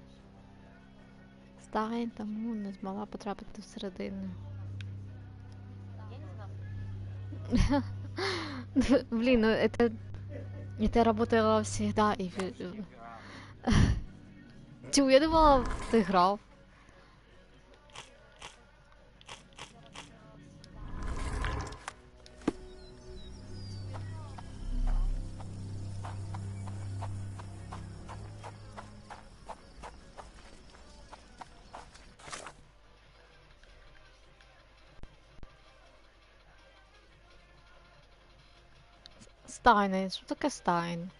S16: Стайн, тому не змогла потрапити всередину. Блин, ну это работало всегда. Тю, я думала, ты играл. Стайн, що таке Стайн?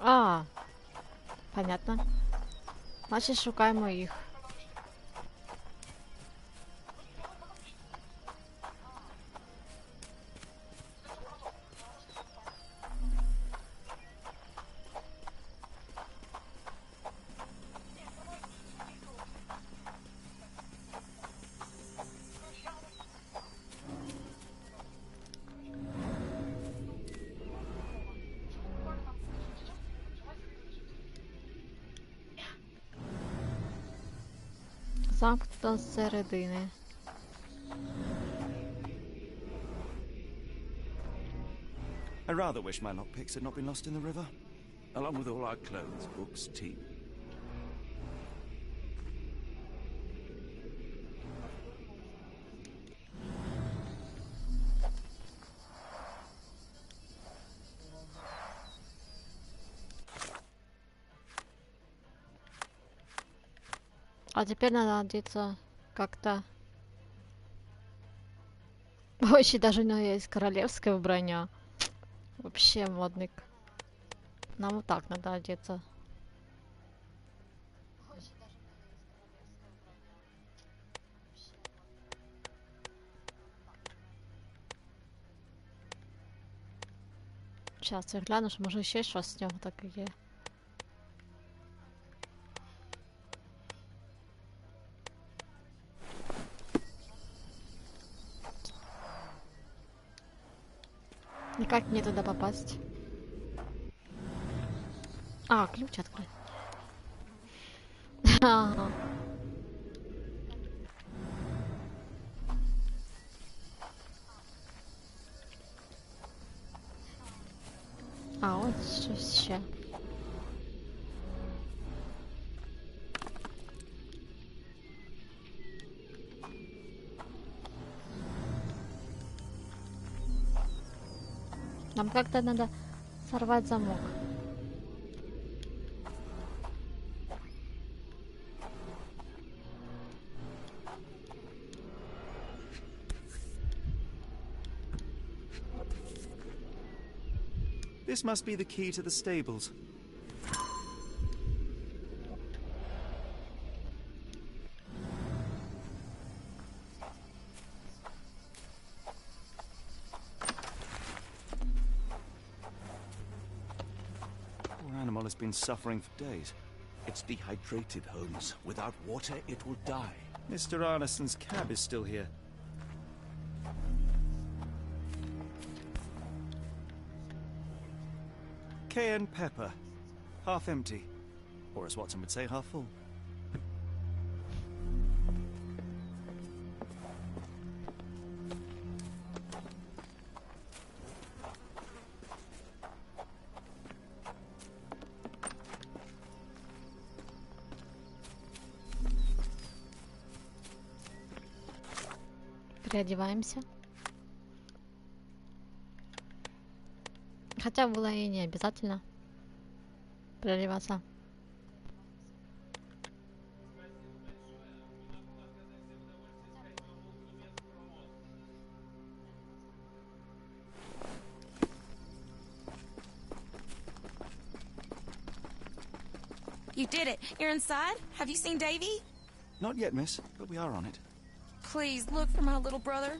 S16: А, понятно. Значить, шукаємо їх. Замкнуто зсередини.
S2: I rather wish my lockpicks had not been lost in the river.
S5: Along with all our clothes, books, tea.
S16: А теперь надо одеться как-то. Вообще даже у него есть королевская броня. Вообще модник. Нам вот так надо одеться. Сейчас я гляну, що може ще щось з нього таке є. И как мне туда попасть? А, ключ открыть. Ага. А, вот щось ще. Нам как-то надо сорвать замок.
S2: This must be the key to the stables. Poor animal has been suffering for days.
S5: It's dehydrated, Holmes. Without water, it will die.
S2: Mr. Arneson's cab is still here. Cayenne pepper. Half empty. Or as Watson would say, half full.
S16: Переодеваемся. Хотя было и не обязательно переодеваться.
S1: You did it. You're inside? Have you seen Davy?
S2: Not yet, miss, but we are on it.
S1: Please, look for my little brother.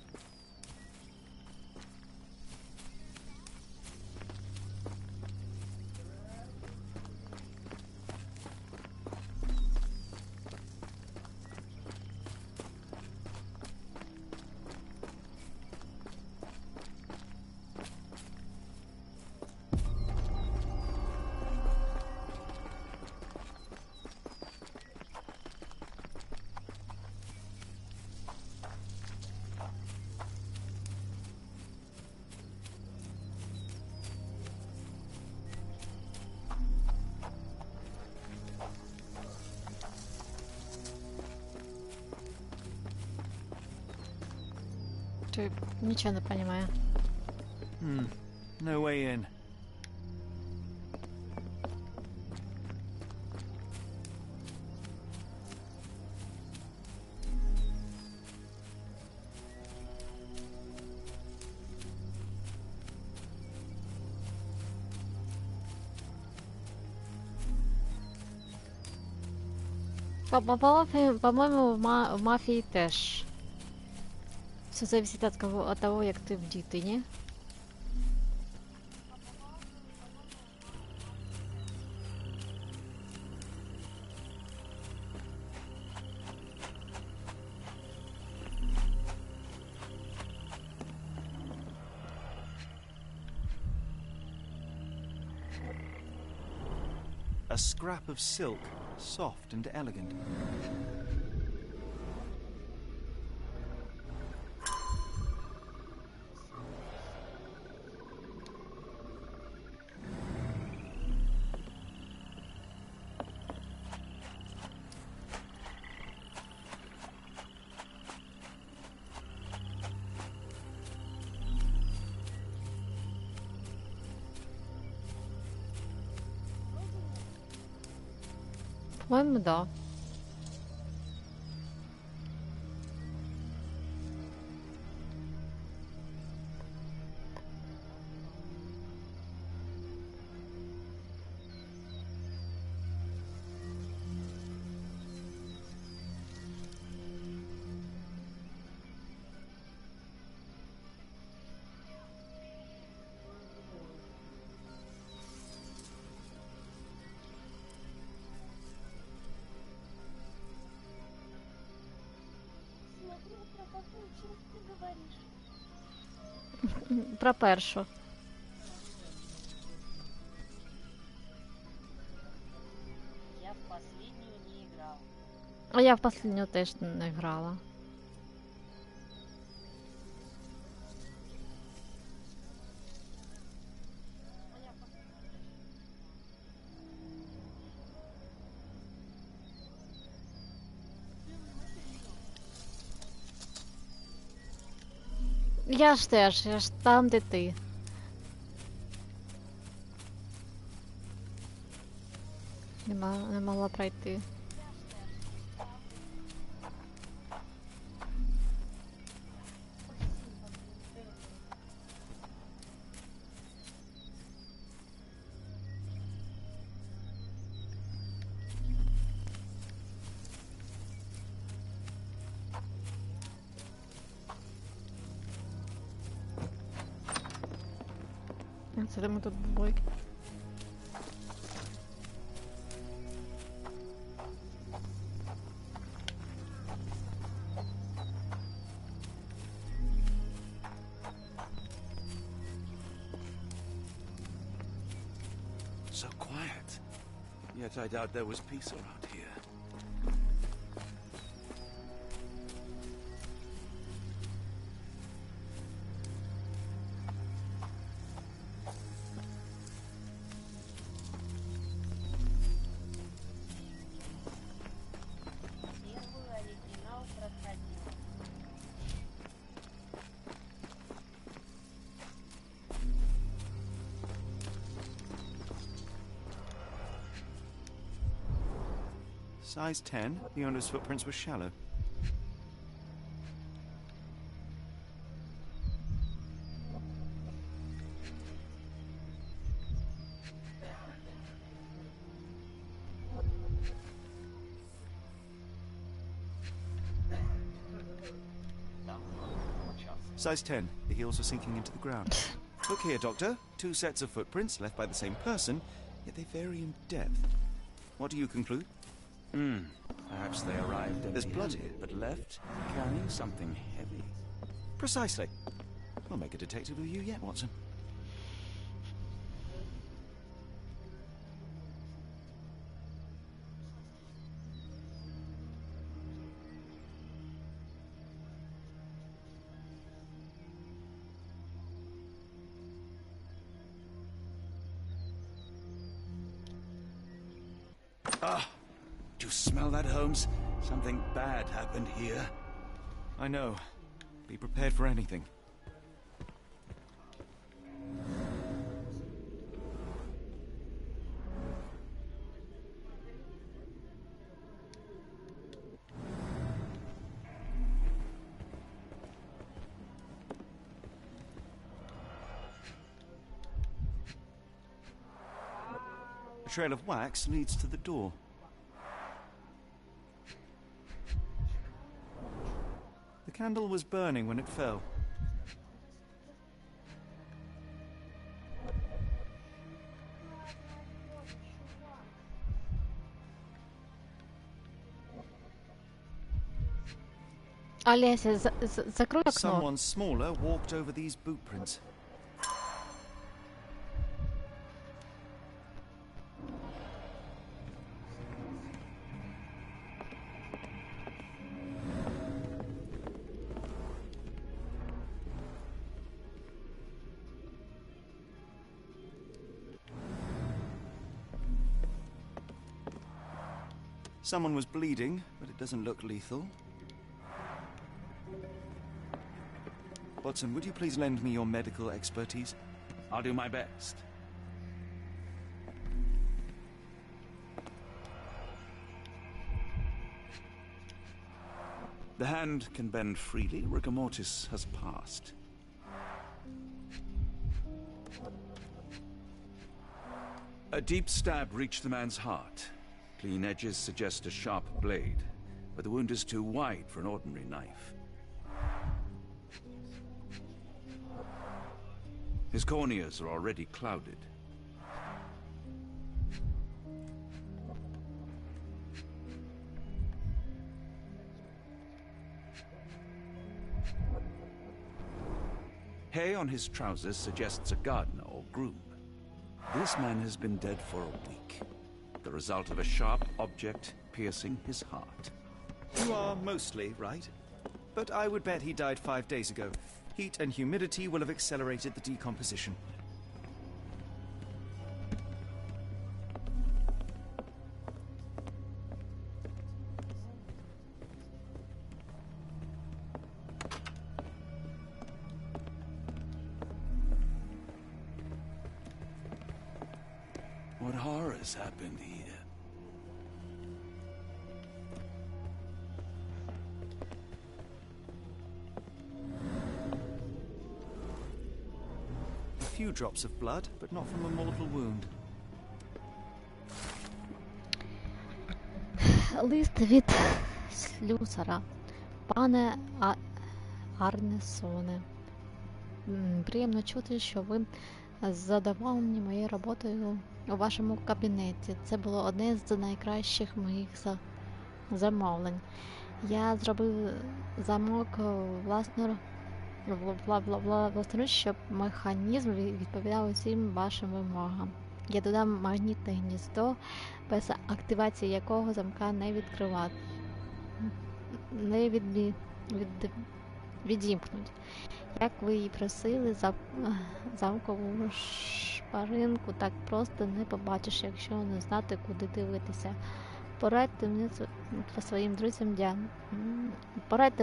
S16: Ничего не понимаю.
S2: No way in.
S16: По-моему, в мафии теж. Все зависит от того, як ти вдітий, ні?
S2: A scrap of silk, soft and elegant.
S16: По-моему, да. Про першу. А я в последню теж не грала. Я ж теж, я ж там, де ти. Не могла пройти. Це ми тут були.
S5: So quiet. Yet I doubt there was peace around here.
S2: Size 10, the owner's footprints were shallow. Size 10, the heels are sinking into the ground. Look here, Doctor. 2 sets of footprints left by the same person, yet they vary in depth. What do you conclude?
S5: Perhaps they arrived
S2: There's blood
S5: empty-handed,
S2: here.
S5: but left carrying something heavy.
S2: Precisely. We'll make a detective of you yet, Watson.
S5: Do you smell that, Holmes? Something bad happened here.
S2: I know. Be prepared for anything. A trail of wax leads to the door. The candle was burning when it fell.
S16: Олеся, закрой окно.
S2: Someone smaller walked over these boot prints. Someone was bleeding, but it doesn't look lethal. Watson, would you please lend me your medical expertise?
S5: I'll do my best. The hand can bend freely. Rigor mortis has passed. A deep stab reached the man's heart. Clean edges suggest a sharp blade, but the wound is too wide for an ordinary knife. His corneas are already clouded. Hay on his trousers suggests a gardener or groom. This man has been dead for a week. The result of a sharp object piercing his heart.
S2: You are mostly right, but I would bet he died 5 days ago. Heat and humidity will have accelerated the decomposition.
S5: What horrors happened here?
S2: A few drops of blood, but not from a mortal wound.
S16: Лист від слюсара. Пане Арнесоне, приємно чути, що ви задоволені моєю роботою у вашому кабінеті. Це було одне з найкращих моїх замовлень. Я зробив замок власноруч, щоб механізм відповідав усім вашим вимогам. Я додав магнітне гніздо, без активації якого замка не відімкнуть. Як ви і просили, замкову шпаринку так просто не побачиш, якщо не знати, куди дивитися. Порадьте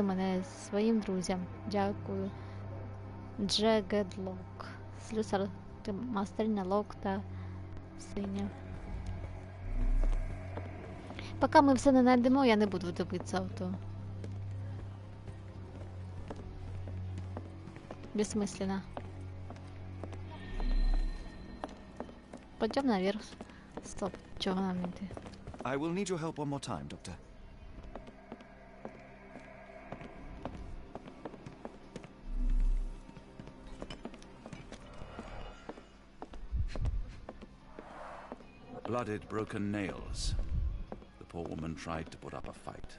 S16: мене своїм друзям. Дякую. Джегедлок. Слюсар, мастерня лок та синя. Поки ми все не знайдемо, я не буду дивитися авто. Бессмысленно. Пойдем наверх. Стоп, чего нам идти?
S2: I will need your help one more time, Doctor.
S5: Blooded, broken nails. The poor woman tried to put up a fight.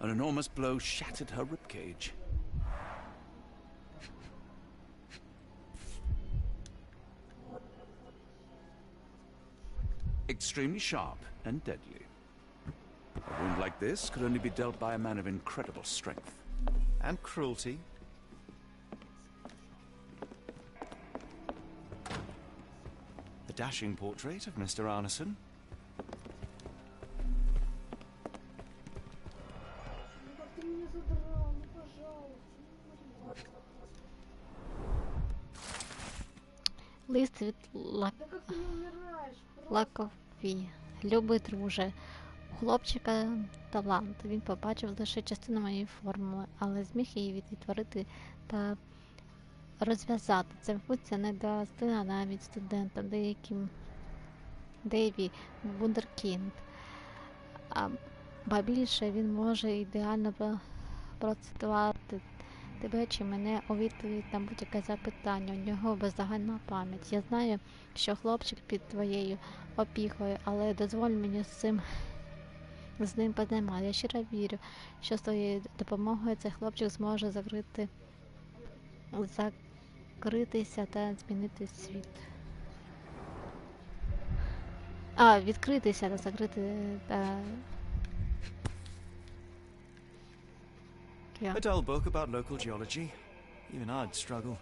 S5: An enormous blow shattered her ribcage. Extremely sharp and deadly. A wound like this could only be dealt by a man of incredible strength.
S2: And cruelty. The dashing portrait of Mr. Arneson.
S16: Лист від Лакові. Любий друже, у хлопчика талант. Він побачив лише частину моєї формули, але зміг її відтворити та розв'язати. Це функція не достигла навіть студентам, Дейві Вундеркінд. Ба більше він може ідеально процитувати тебе чи мене у відповідь на будь-яке запитання. У нього бездоганна пам'ять. Я знаю, що хлопчик під твоєю опікою, але дозволь мені з ним познайомитися. Я щиро вірю, що з твоєю допомогою цей хлопчик зможе закритися та змінити світ. Відкритися та закрити та...
S2: A dull book about local geology. Even I'd struggle.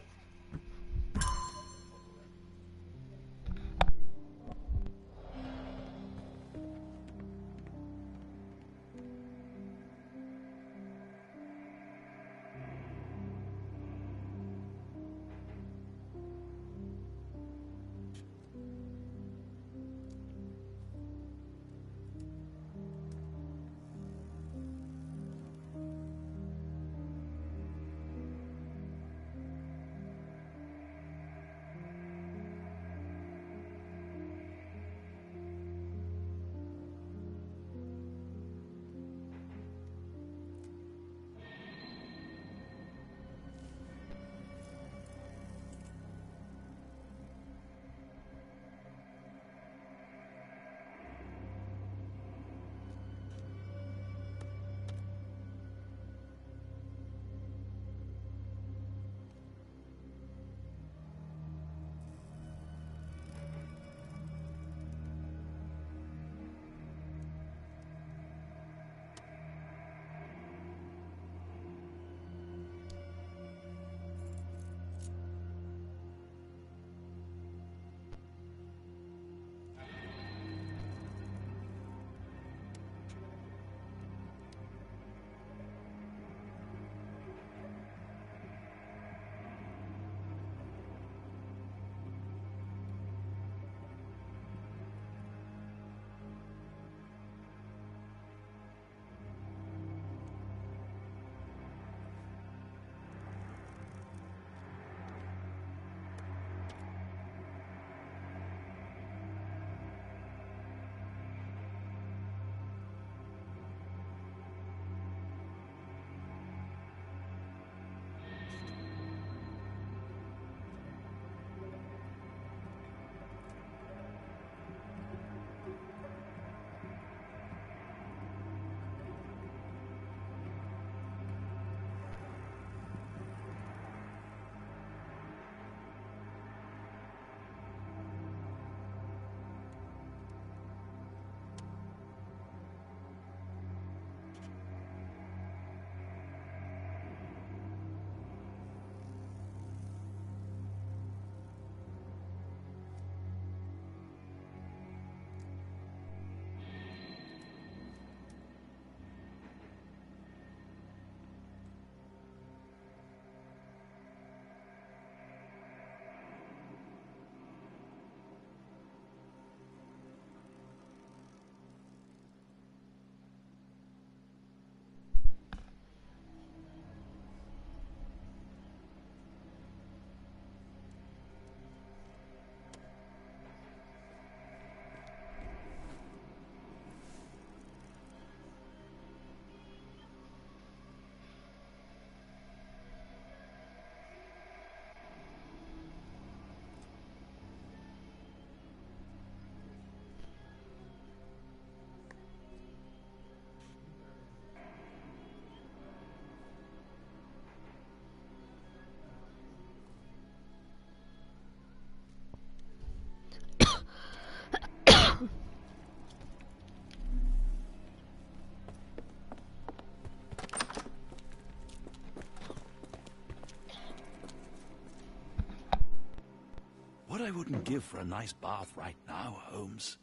S5: wouldn't give for a nice bath right now, Holmes.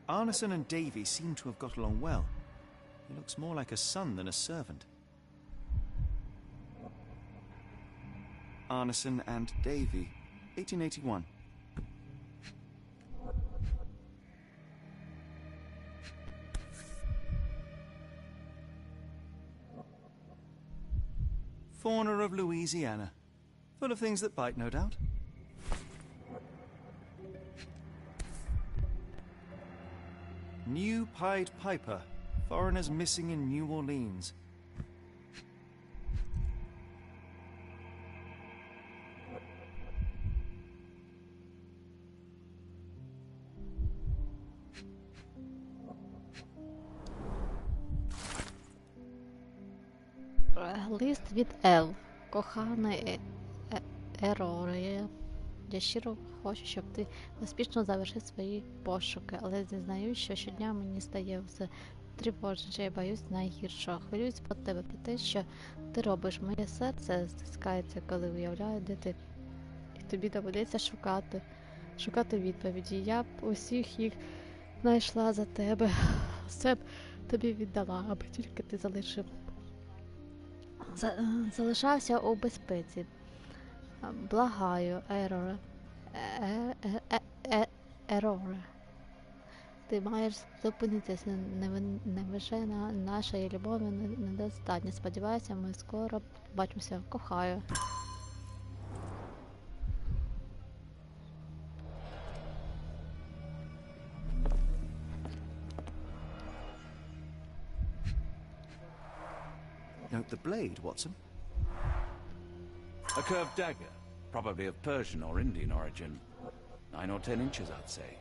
S2: Arneson and Davy seem to have got along well. He looks more like a son than a servant. Arneson and Davy, 1881. Fauna of Louisiana. Full of things that bite, no doubt. New Pied Piper. Foreigners missing in New Orleans.
S16: Лист від Ел. Коханий Ероре. Я щиро хочу, щоб ти успішно завершив свої пошуки, але зізнаюсь, що щодня мені стає все тривожніше, я боюсь найгіршого. Хвилююсь по тебе, про те, що ти робиш. Моє серце стискається, коли уявляю, де ти. І тобі доведеться шукати відповіді. Я б усіх їх знайшла за тебе. Все б тобі віддала, аби тільки ти залишався у безпеці. Благаю, Ероре. Ти маєш зупинитися, невже нашої любові недостатньо. Сподіваюся, ми скоро побачимося. Кохаю.
S2: Note the blade, Watson.
S5: A curved dagger, probably of Persian or Indian origin. 9 or 10 inches, I'd say.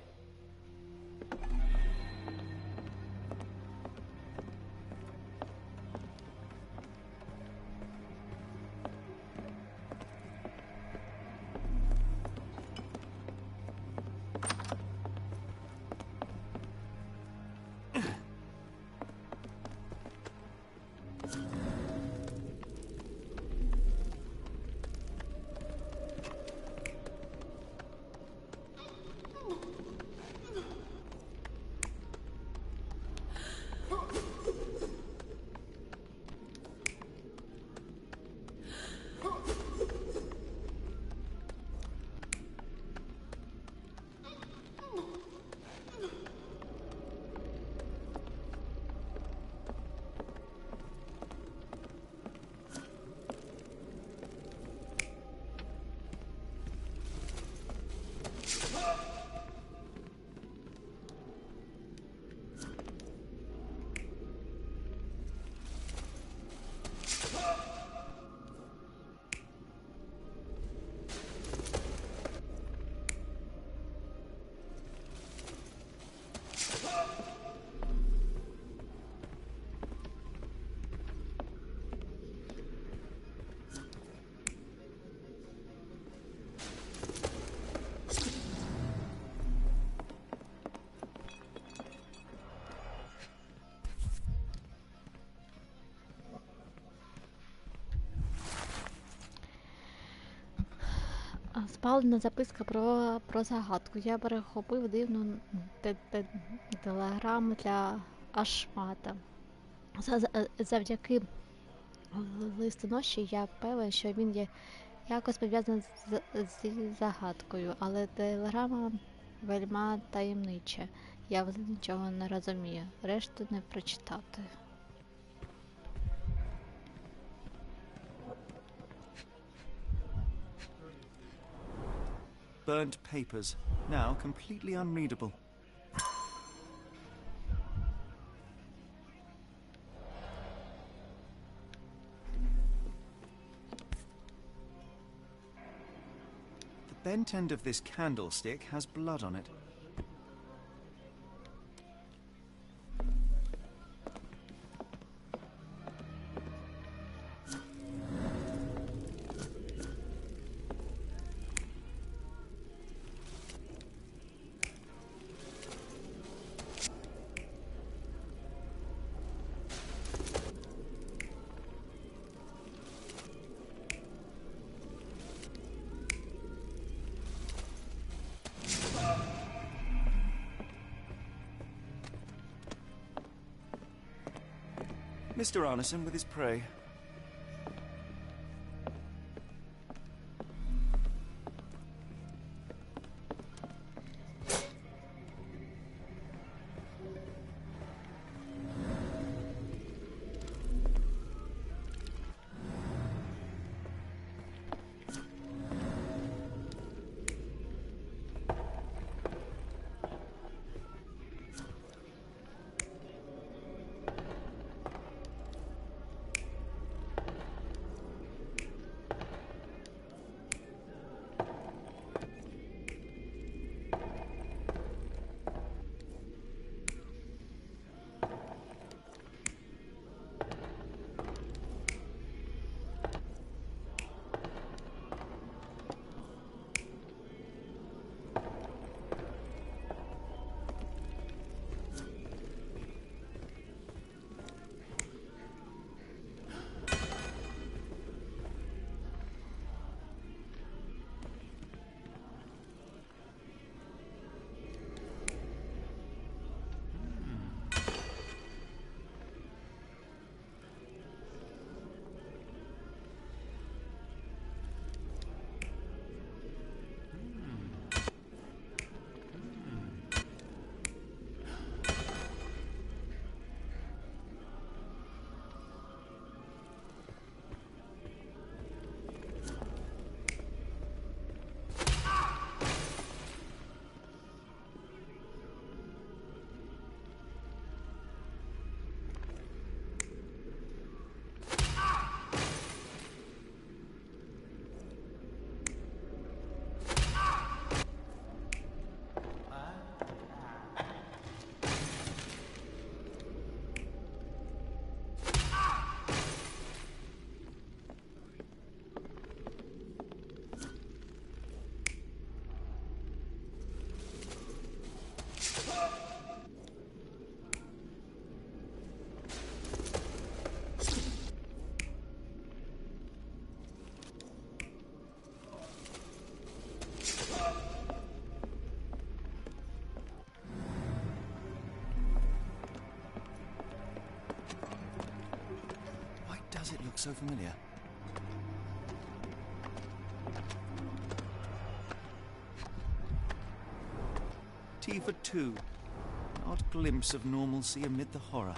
S16: Спалена записка про загадку. Я перехопив дивну телеграму для Ашмата. Завдяки листоноші я певен, що він є якось пов'язаний зі загадкою, але телеграма вельма таємнича. Я вже нічого не розумію. Решту не прочитати.
S2: Burnt papers, now completely unreadable. The bent end of this candlestick has blood on it. Mr. Arneson with his prey. Does it look so familiar? Tea for two. An odd glimpse of normalcy amid the horror.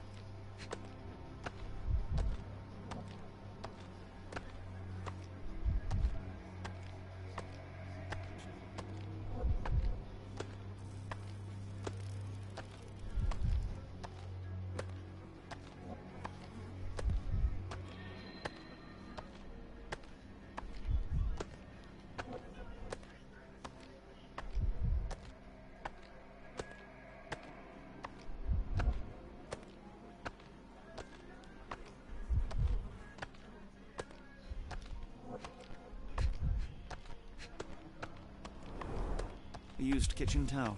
S2: A used kitchen towel.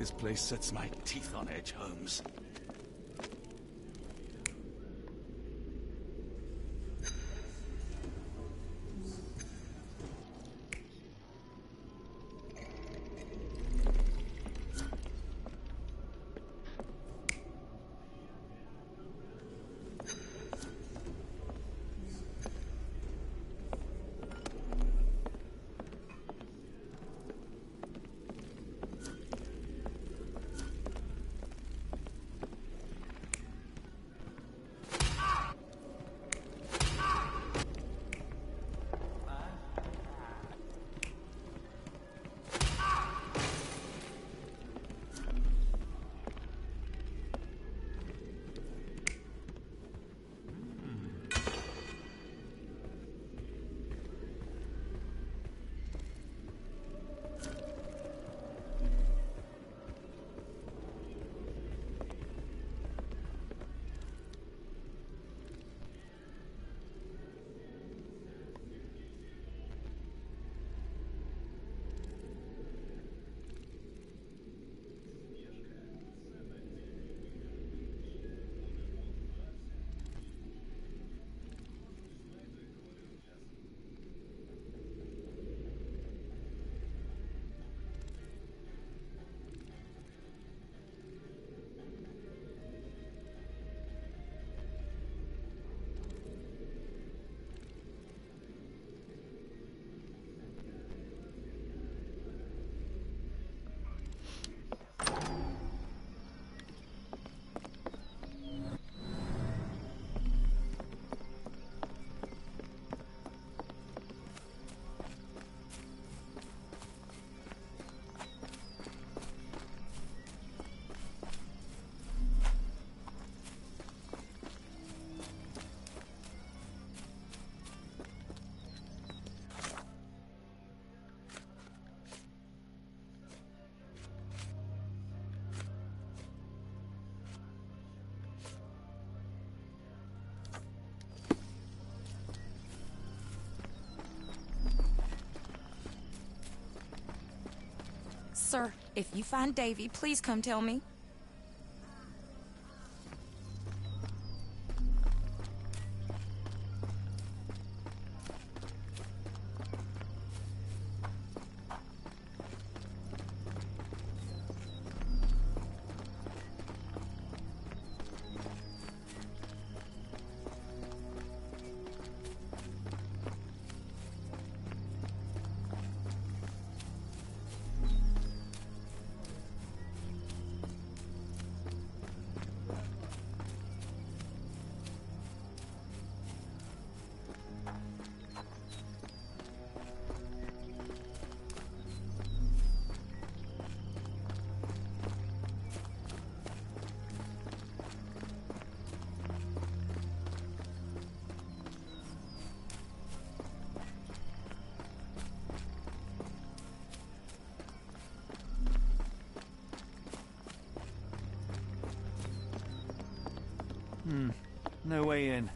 S5: This place sets my teeth on edge, Holmes.
S1: Sir, if you find Davy, please come tell me.
S2: No way in.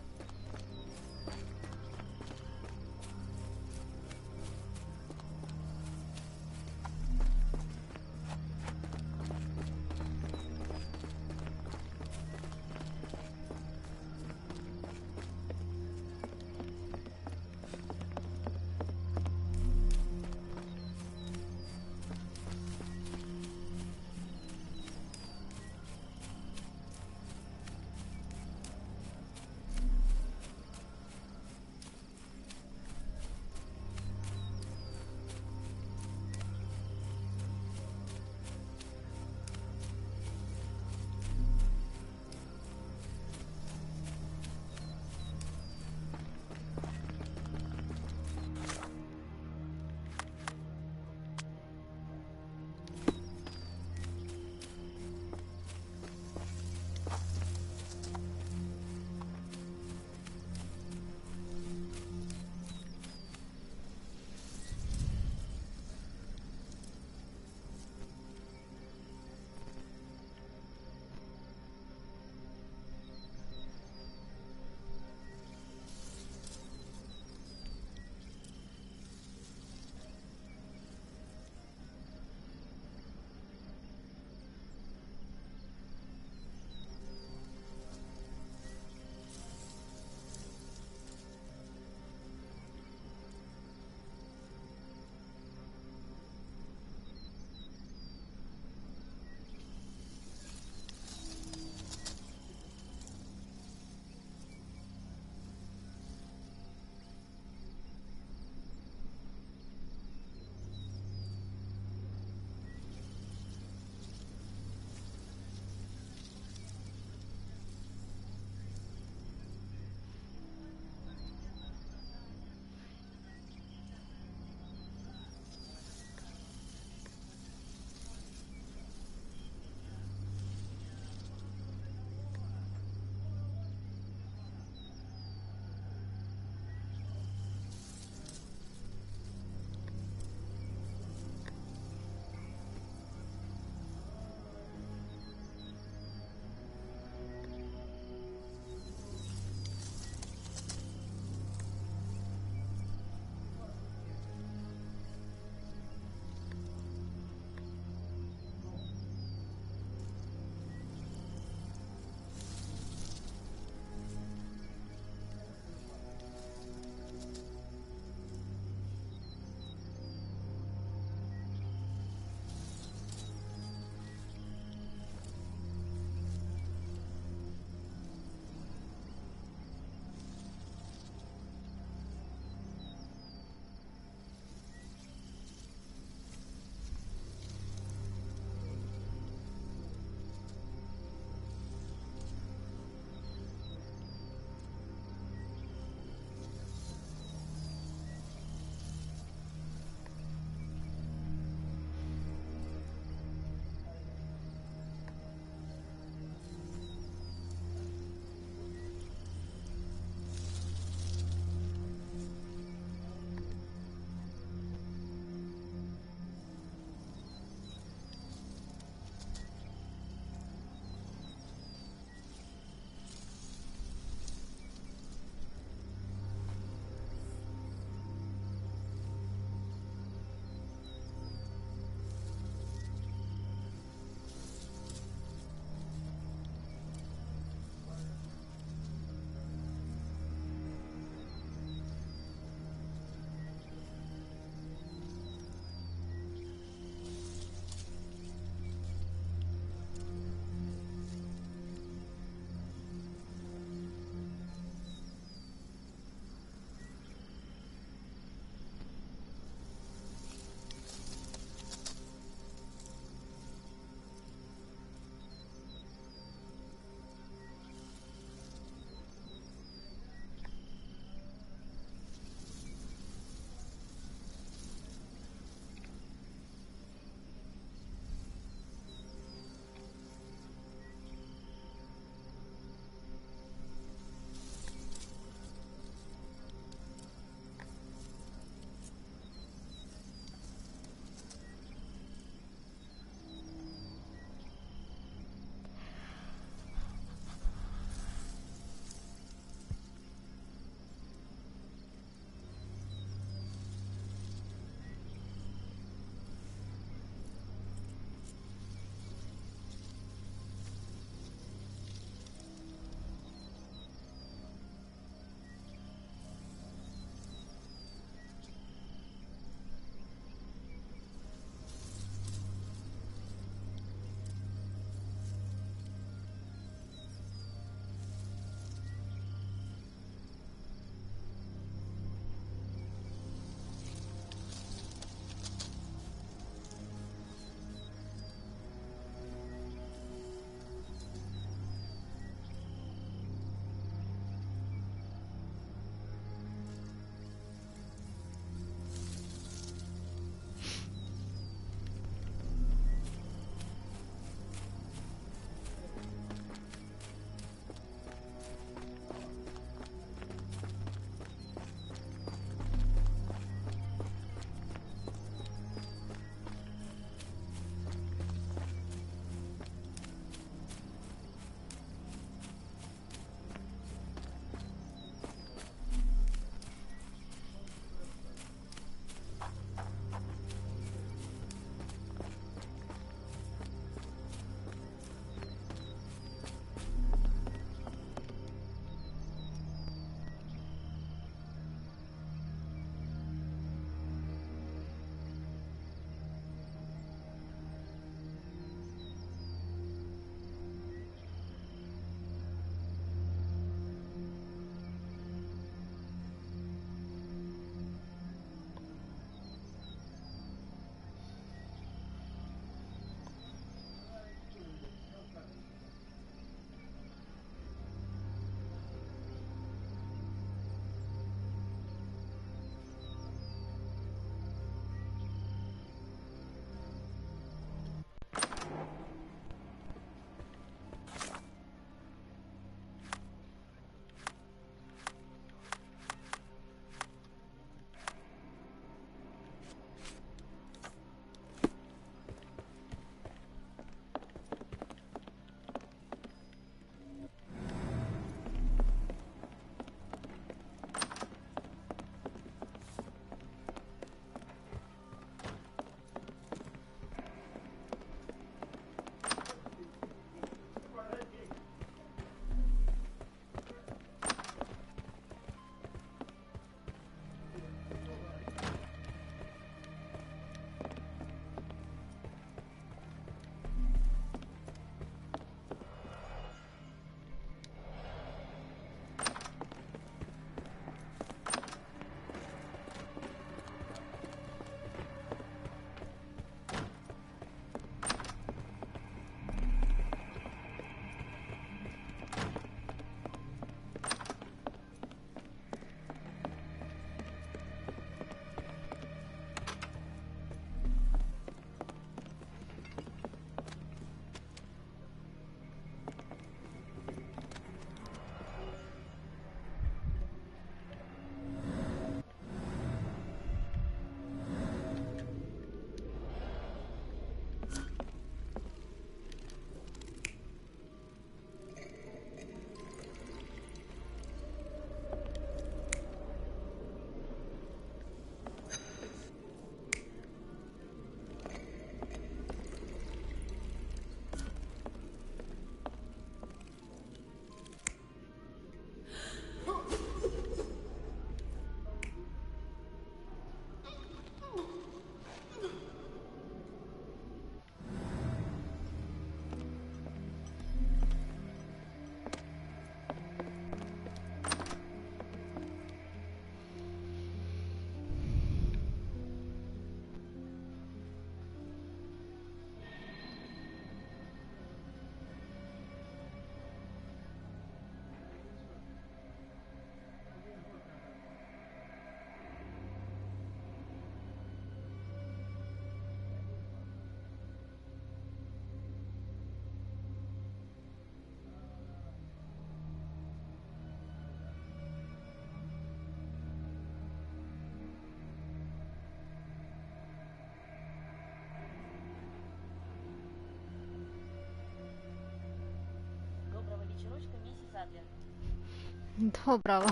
S16: Доброго.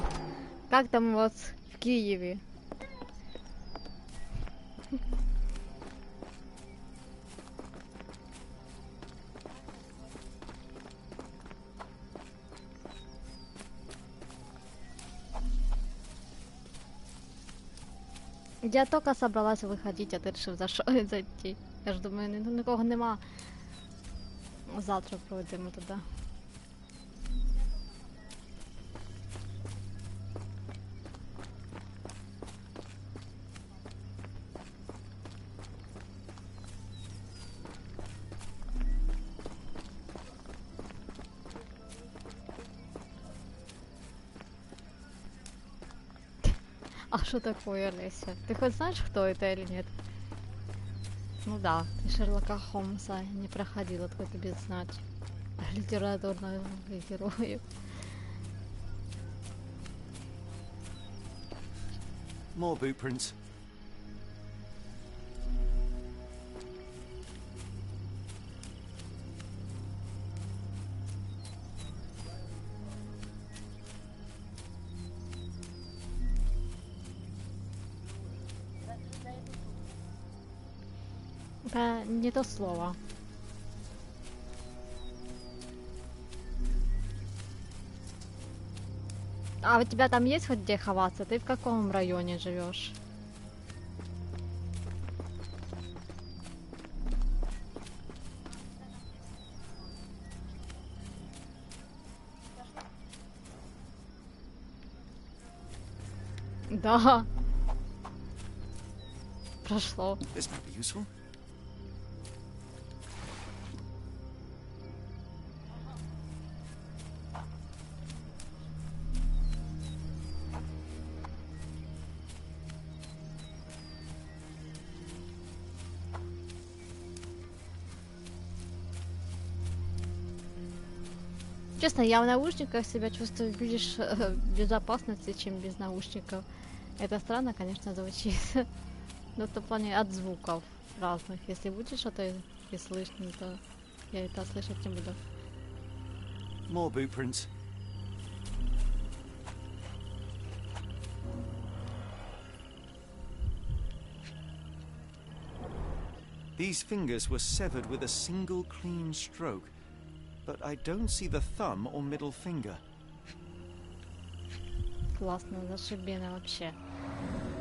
S16: Как там у вас в Киеве? Я только собралась выходить, а ты решив зайти. Я ж думаю, нікого нема. Завтра пройдемо туди. А что такое, Леся? Ты хоть знаешь, кто это или нет? Ну да, ты Шерлока Холмса не проходил, откуда тебе знать литературного героя.
S2: More boot prints.
S16: Это не то слово. А у тебя там есть хоть где ховаться? Ты в каком районе живешь? Да. Прошло.
S2: This might be useful.
S16: Честно, я в наушниках себя чувствую больше в безопасности, чем без наушников. Это странно, конечно, звучит. Но в том плане от звуков разных. Если будет что-то и слышно, то я это слышать не буду.
S2: More boot prints. These fingers were severed with a single clean stroke, but I don't see the thumb or middle finger.
S16: Классно, зашибено вообще.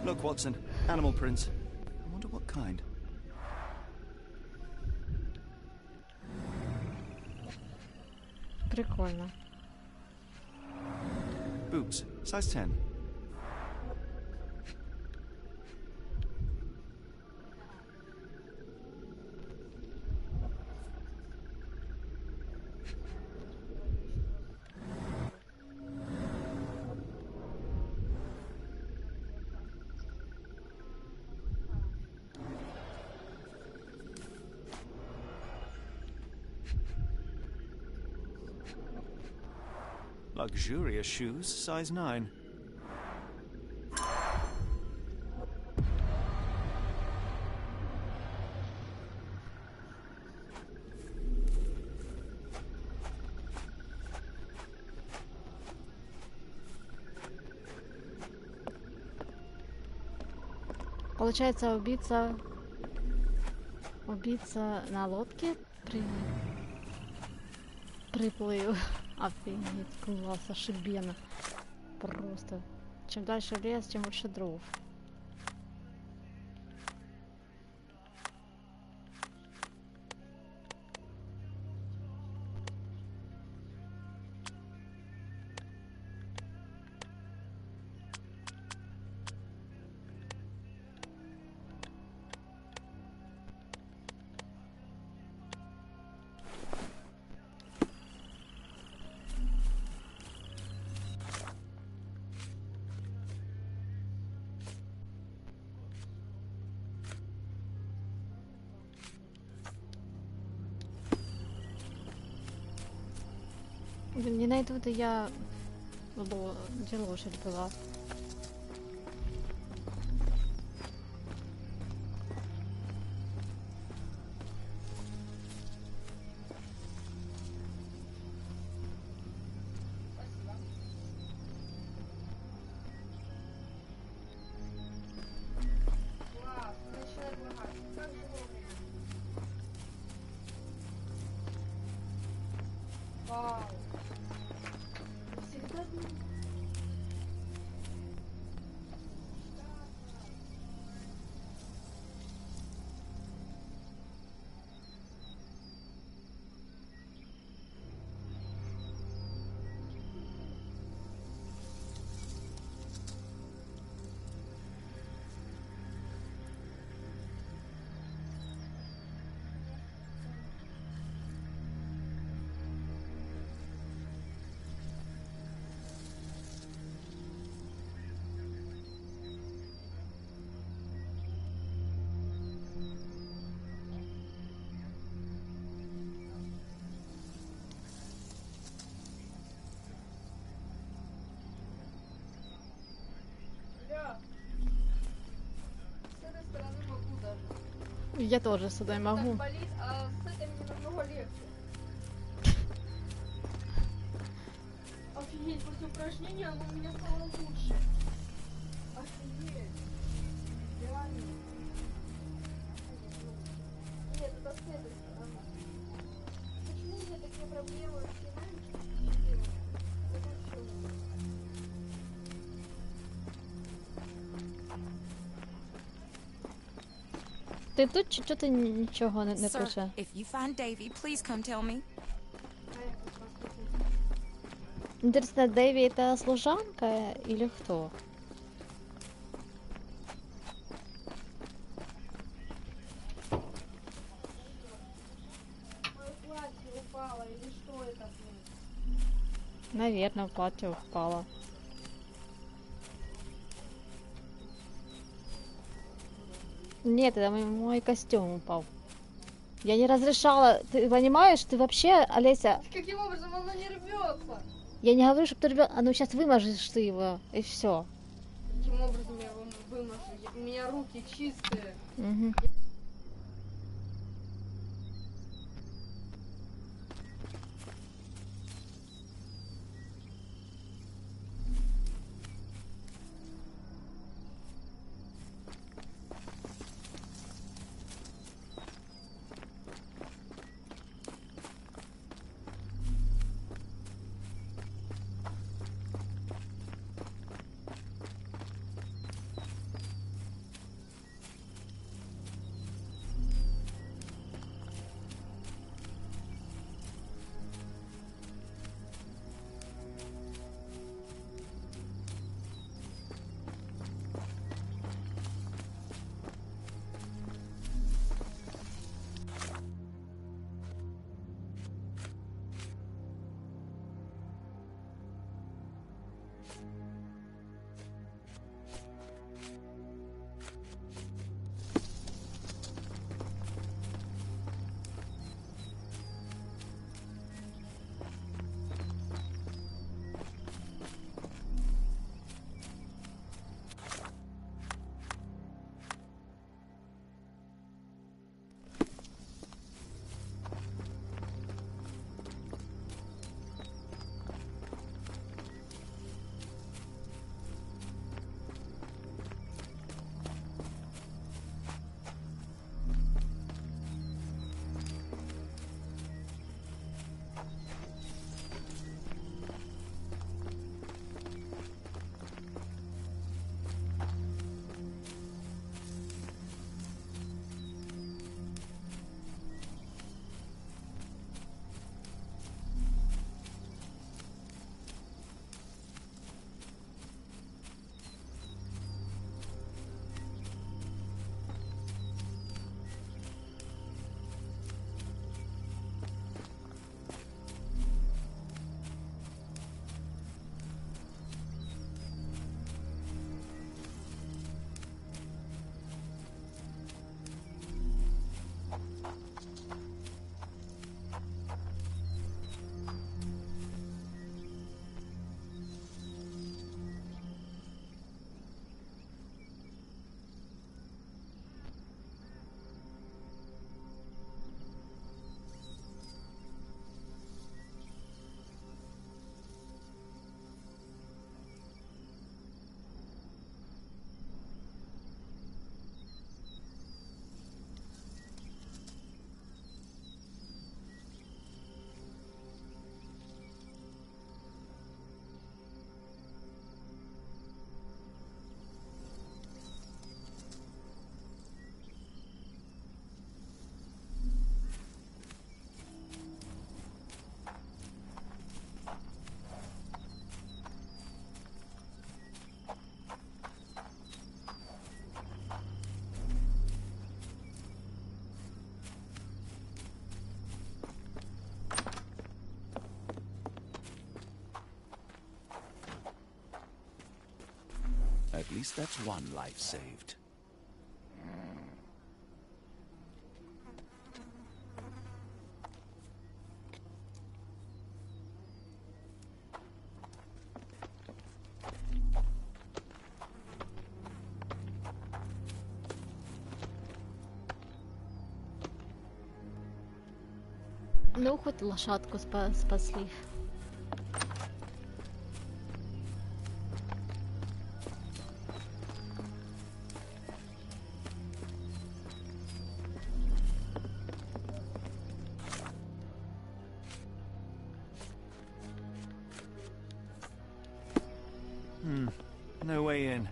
S2: Look, Watson, animal prints. I wonder what kind.
S16: Прикольно.
S2: Boots, size 10. Luxurious shoes, size 9.
S16: Получается, убийца на лодке приплыл. Офигеть, класс, ошибенно. Просто. Чем дальше в лес, тем больше дров. Не найду, да я... Где лошадь была? Я тоже сюда могу.
S21: Болит, а с этим мне намного легче. Офигеть, после упражнения оно у меня стало лучше. Офигеть. Реально. Нет, это с этой стороны. Почему у меня такие проблемы с финансами?
S16: Ти тут чи чого ти нічого не
S1: Sir,
S16: пише?
S1: if you find Davy, please come tell me.
S16: Интересно, Дэви это служанка или кто?
S21: Мое платье упало, или что это, блин?
S16: Наверное, в платье упала. Нет, это мой костюм упал. Я не разрешала. Ты понимаешь, ты вообще, Олеся...
S21: Каким образом оно не рвется?
S16: Я не говорю, чтобы ты рвёт. А ну сейчас выможешь ты его, и все.
S21: Каким образом я его вымажу? У меня руки чистые.
S16: Угу.
S5: At least that's one life saved.
S16: Ну, хоть лошадку спасли.
S2: No way in.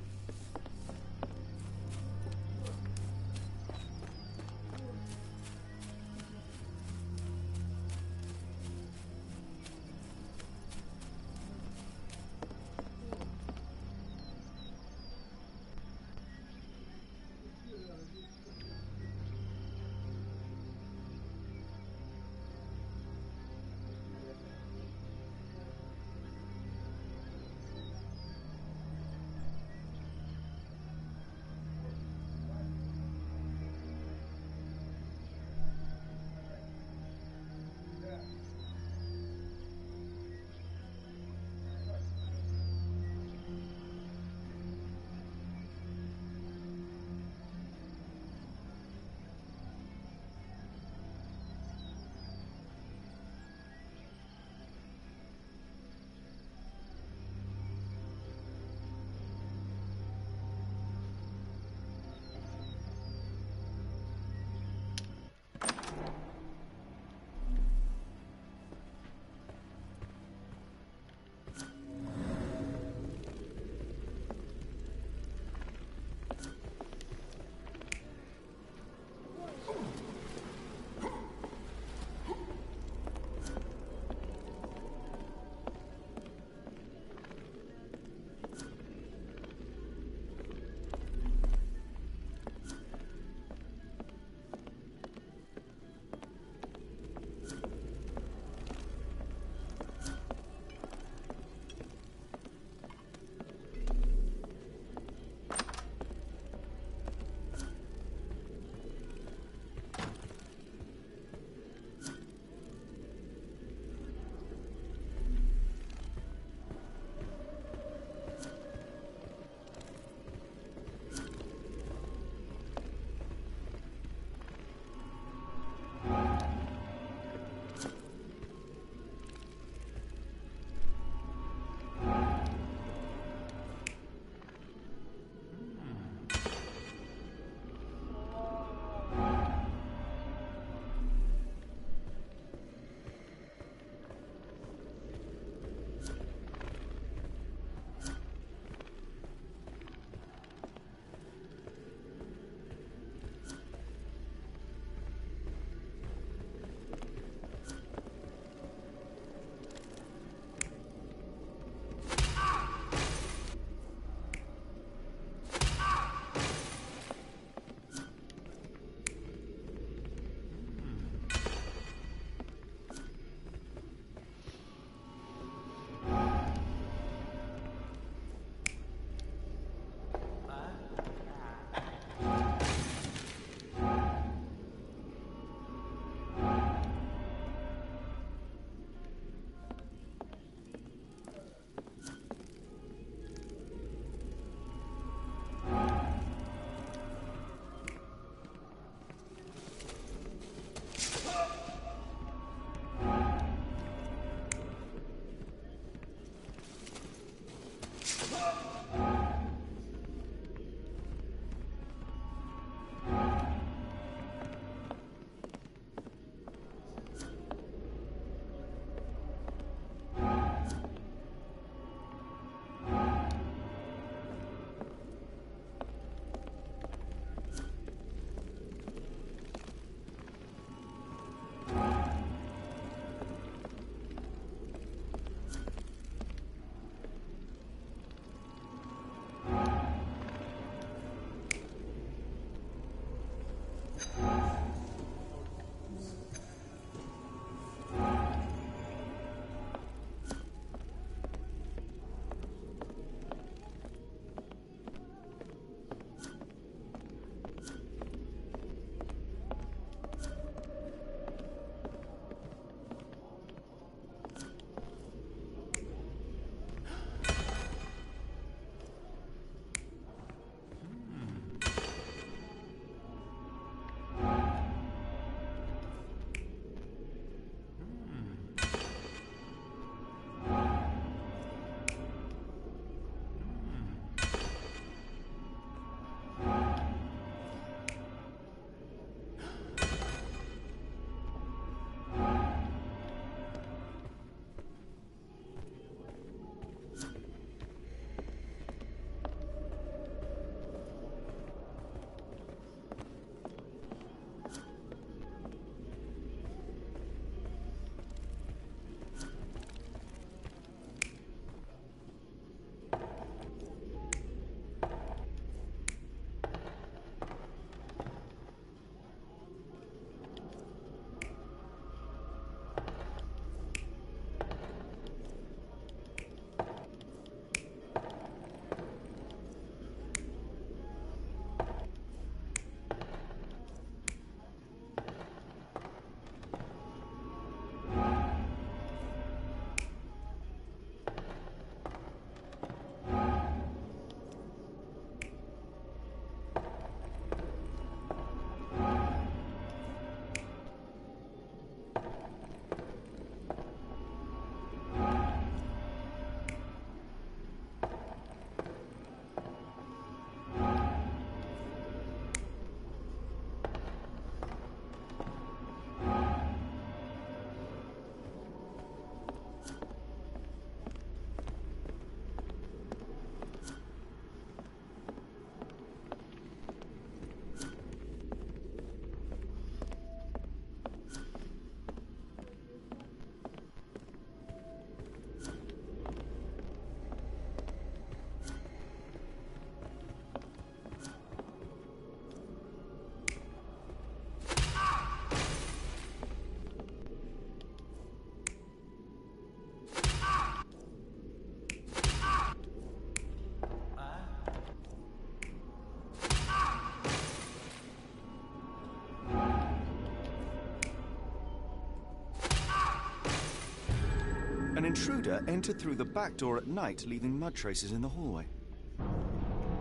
S2: intruder entered through the back door at night, leaving mud traces in the hallway.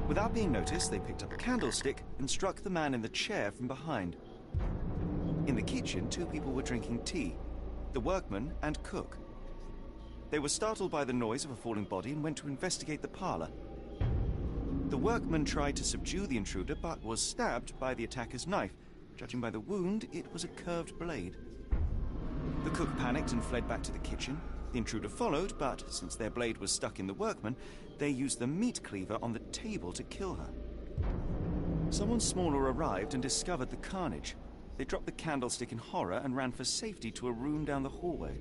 S2: Without being noticed, they picked up a candlestick and struck the man in the chair from behind. In the kitchen, 2 people were drinking tea, the workman and cook. They were startled by the noise of a falling body and went to investigate the parlor. The workman tried to subdue the intruder, but was stabbed by the attacker's knife. Judging by the wound, it was a curved blade. The cook panicked and fled back to the kitchen. The intruder followed, but since their blade was stuck in the workman, they used the meat cleaver on the table to kill her. Someone smaller arrived and discovered the carnage. They dropped the candlestick in horror and ran for safety to a room down the hallway.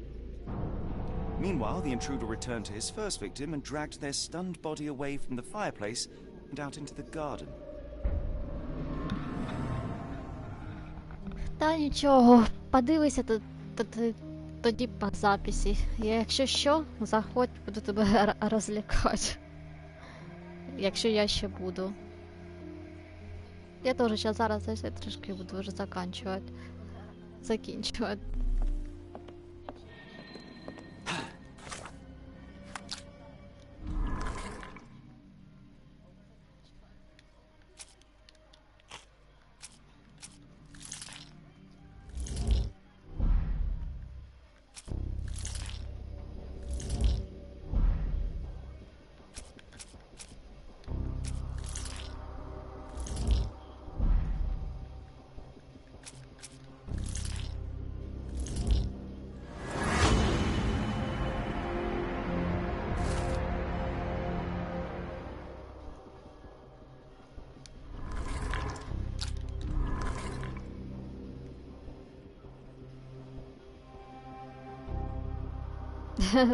S2: Meanwhile, the intruder returned to his first victim and dragged their stunned body away from the fireplace and out into the garden.
S16: Та нічого, подивися тоді по записі. Якщо що, заходь, буду тебе розлякати. Якщо я ще буду. Я теж зараз трошки буду вже закінчувати.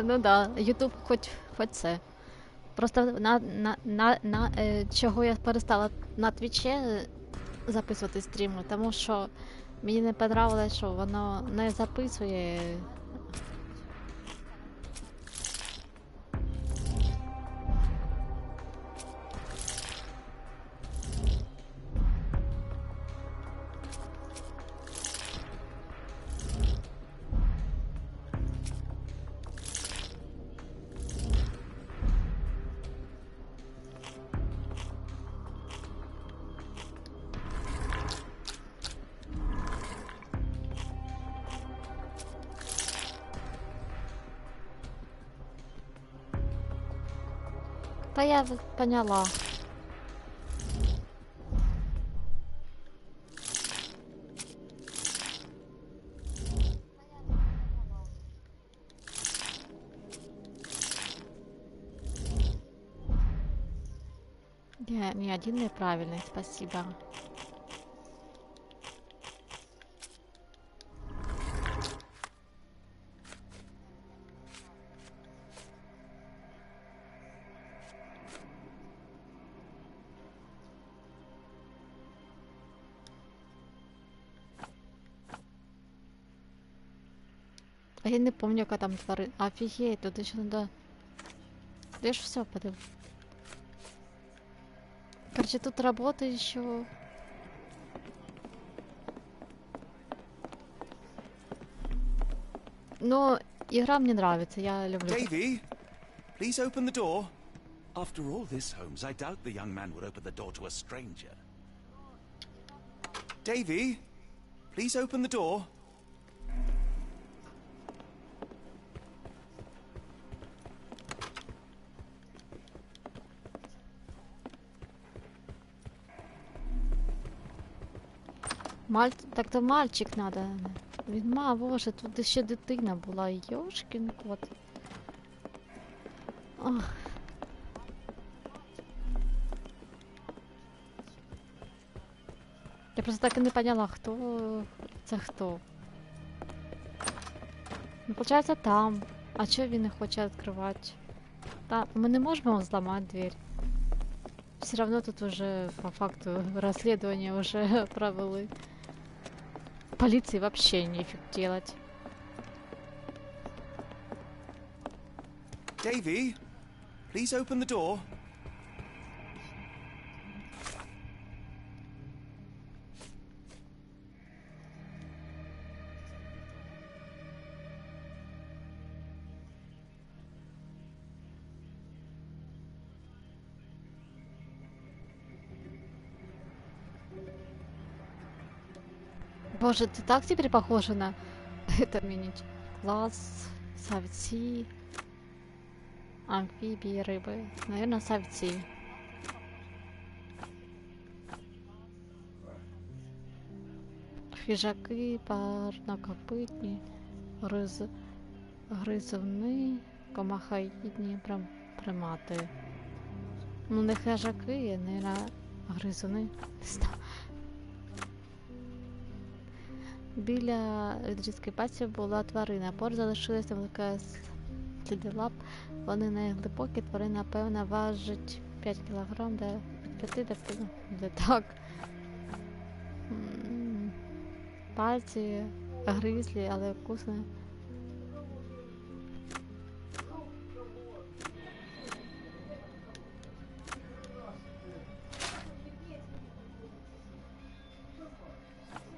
S16: Ну да, YouTube хоч це. Просто чого я перестала на Твічі записувати стріми, тому що мені не подобалось, що воно не записує. Та я поняла. Ни один неправильный, спасибо. А я не помню, яка там тварина. Офігеть, тут еще надо... Я ж все подив. Короче, тут работа еще. Но игра мне нравится, я люблю.
S2: Davy, please open the door.
S5: After all this, Holmes, I doubt the young man would open the door to a stranger.
S2: Davy, please open the door.
S16: Так то мальчик надо. Відьма, боже, тут ще дитина була. Йошкін кот. Ох. Я просто так і не поняла, хто це хто. Ну, получается, там. А чого він не хоче відкривати? Та, ми не можемо зламати дверь. Все равно тут уже по факту расследование уже провели. Полиции вообще нефиг делать.
S2: Davy, please open the door.
S16: Боже, ты так теперь похожа на это минич. Класс, совці, амфибии, рыбы. Наверное, совці. Хижаки, парнокопитні, гризовни, комахоїдні примати. Ну, не хижаки, не гризуни. Біля відрізки пальців була тварина. Поруч залишилася велика сліди лап. Вони не глибокі. Тварина, певно, важить 5 кг, де 5 де так. Пальці гризлі, але вкусні.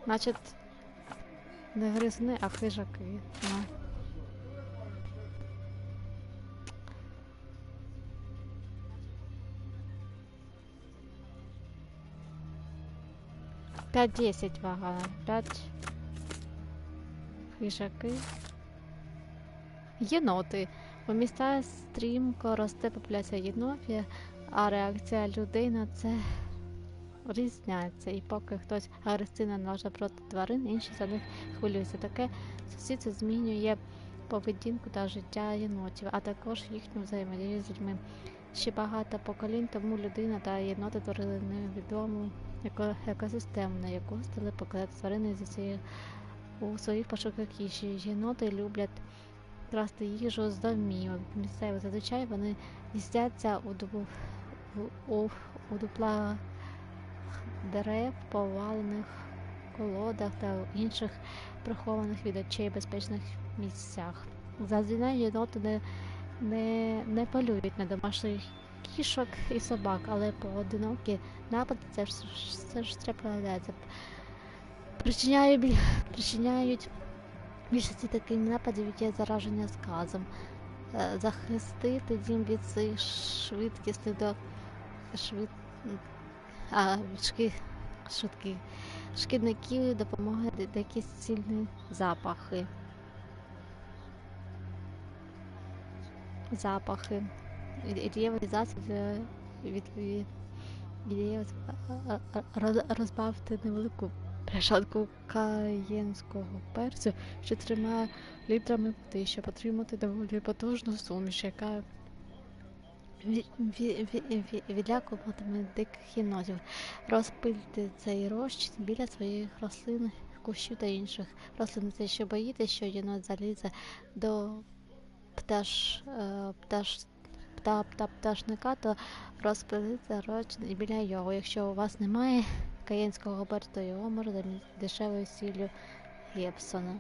S16: Значить, не гризни, а хижаки. Ну. $5-10 вага. 5 хижаки. Єноти. У містах стрімко росте популяція єнотів, а реакція людей на це різняється. І поки хтось агресивно належить проти тварин, інші за них хвилюються. Таке сусідство змінює поведінку та життя єнотів, а також їхню взаємодію з людьми. Ще багато поколінь тому людина та єноти творили невідому екосистему, на яку стали покидати тварини у своїх пошуках їжі. Єноти люблять красти їжу з домівок місцевих. Зазвичай вони гніздяться у дуплах дерев, повалених колодах та інших прихованих від очей безпечних місцях. Зазвичай єноти не полюють на домашніх кішок і собак, але поодинокі напади це ж трапляється. Причиняють більшості таких нападів є зараження сказом. Захистити дім від цих шкідників допомагають деякі сильні запахи. Дієвий засіб розбавити невелику пляшанку каєнського перцю, що 3 літрами води, щоб отримати доволі потужну суміш, яка відлякуватиме диких єнотів. Розпильте цей розчин біля своїх рослин, кущів та інших рослин. Це що боїтесь, що єнот залізе до пташника, то розпилити розчин і біля його. Якщо у вас немає каєнського перцю, то його можна замінити дешевою сіллю Єпсона.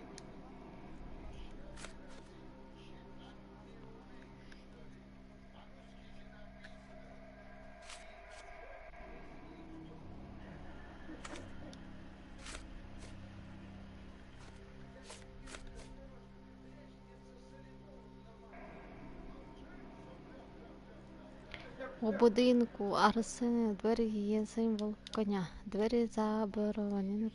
S16: У будинку Арсени двері є символ коня. Двері заборонені.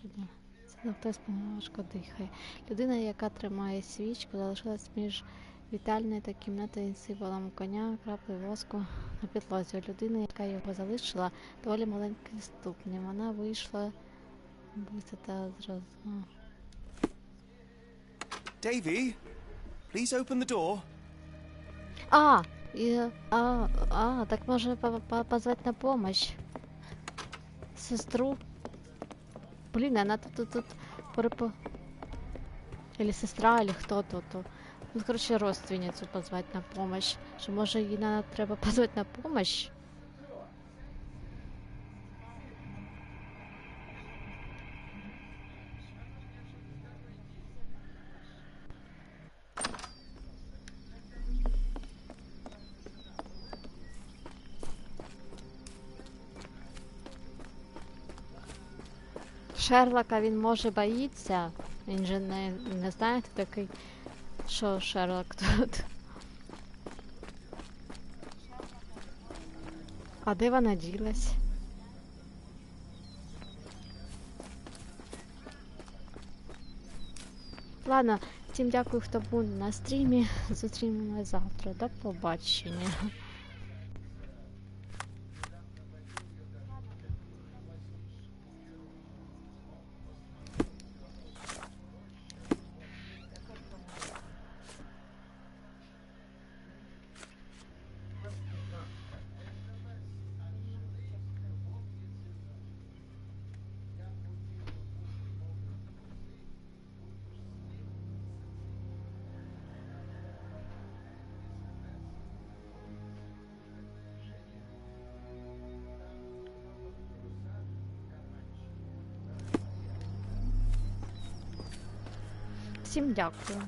S16: Це хтось важко дихає. Людина, яка тримає свічку, залишилась між вітальною та кімнатою з символом коня, крапли воску на підлозі. Людина, яка його залишила, доволі маленький ступні. Вона вийшла та зразу.
S2: Davy, please open the door.
S16: Так може позвать на помощь сестру. Блин, она тут или сестра, или кто тут. Ну, короче, родственницу позвать на помощь. Что, може, їй треба позвать на помощь? Шерлока він може боїться. Він же не знає, хто такий, що Шерлок тут. А де вона ділась? Ладно, всім дякую, хто був на стрімі. Зустрінемося завтра. До побачення. Всім дякую.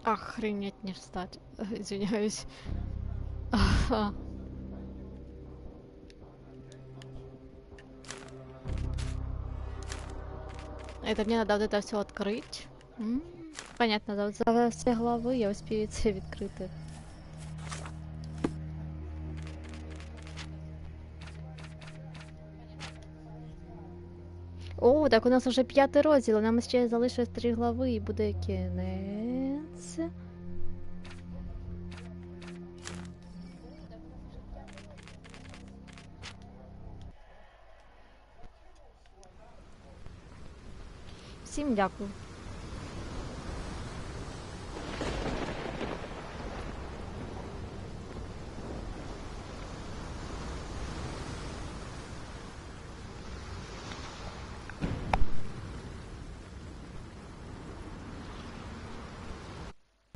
S16: Охренеть, не встать. Извиняюсь. Это мне надо вот это все открыть. Понятно, за все главы я успею це відкрити. О, так у нас уже 5-й розділ, нам ще залишилось 3 глави і буде кінець. Всім дякую.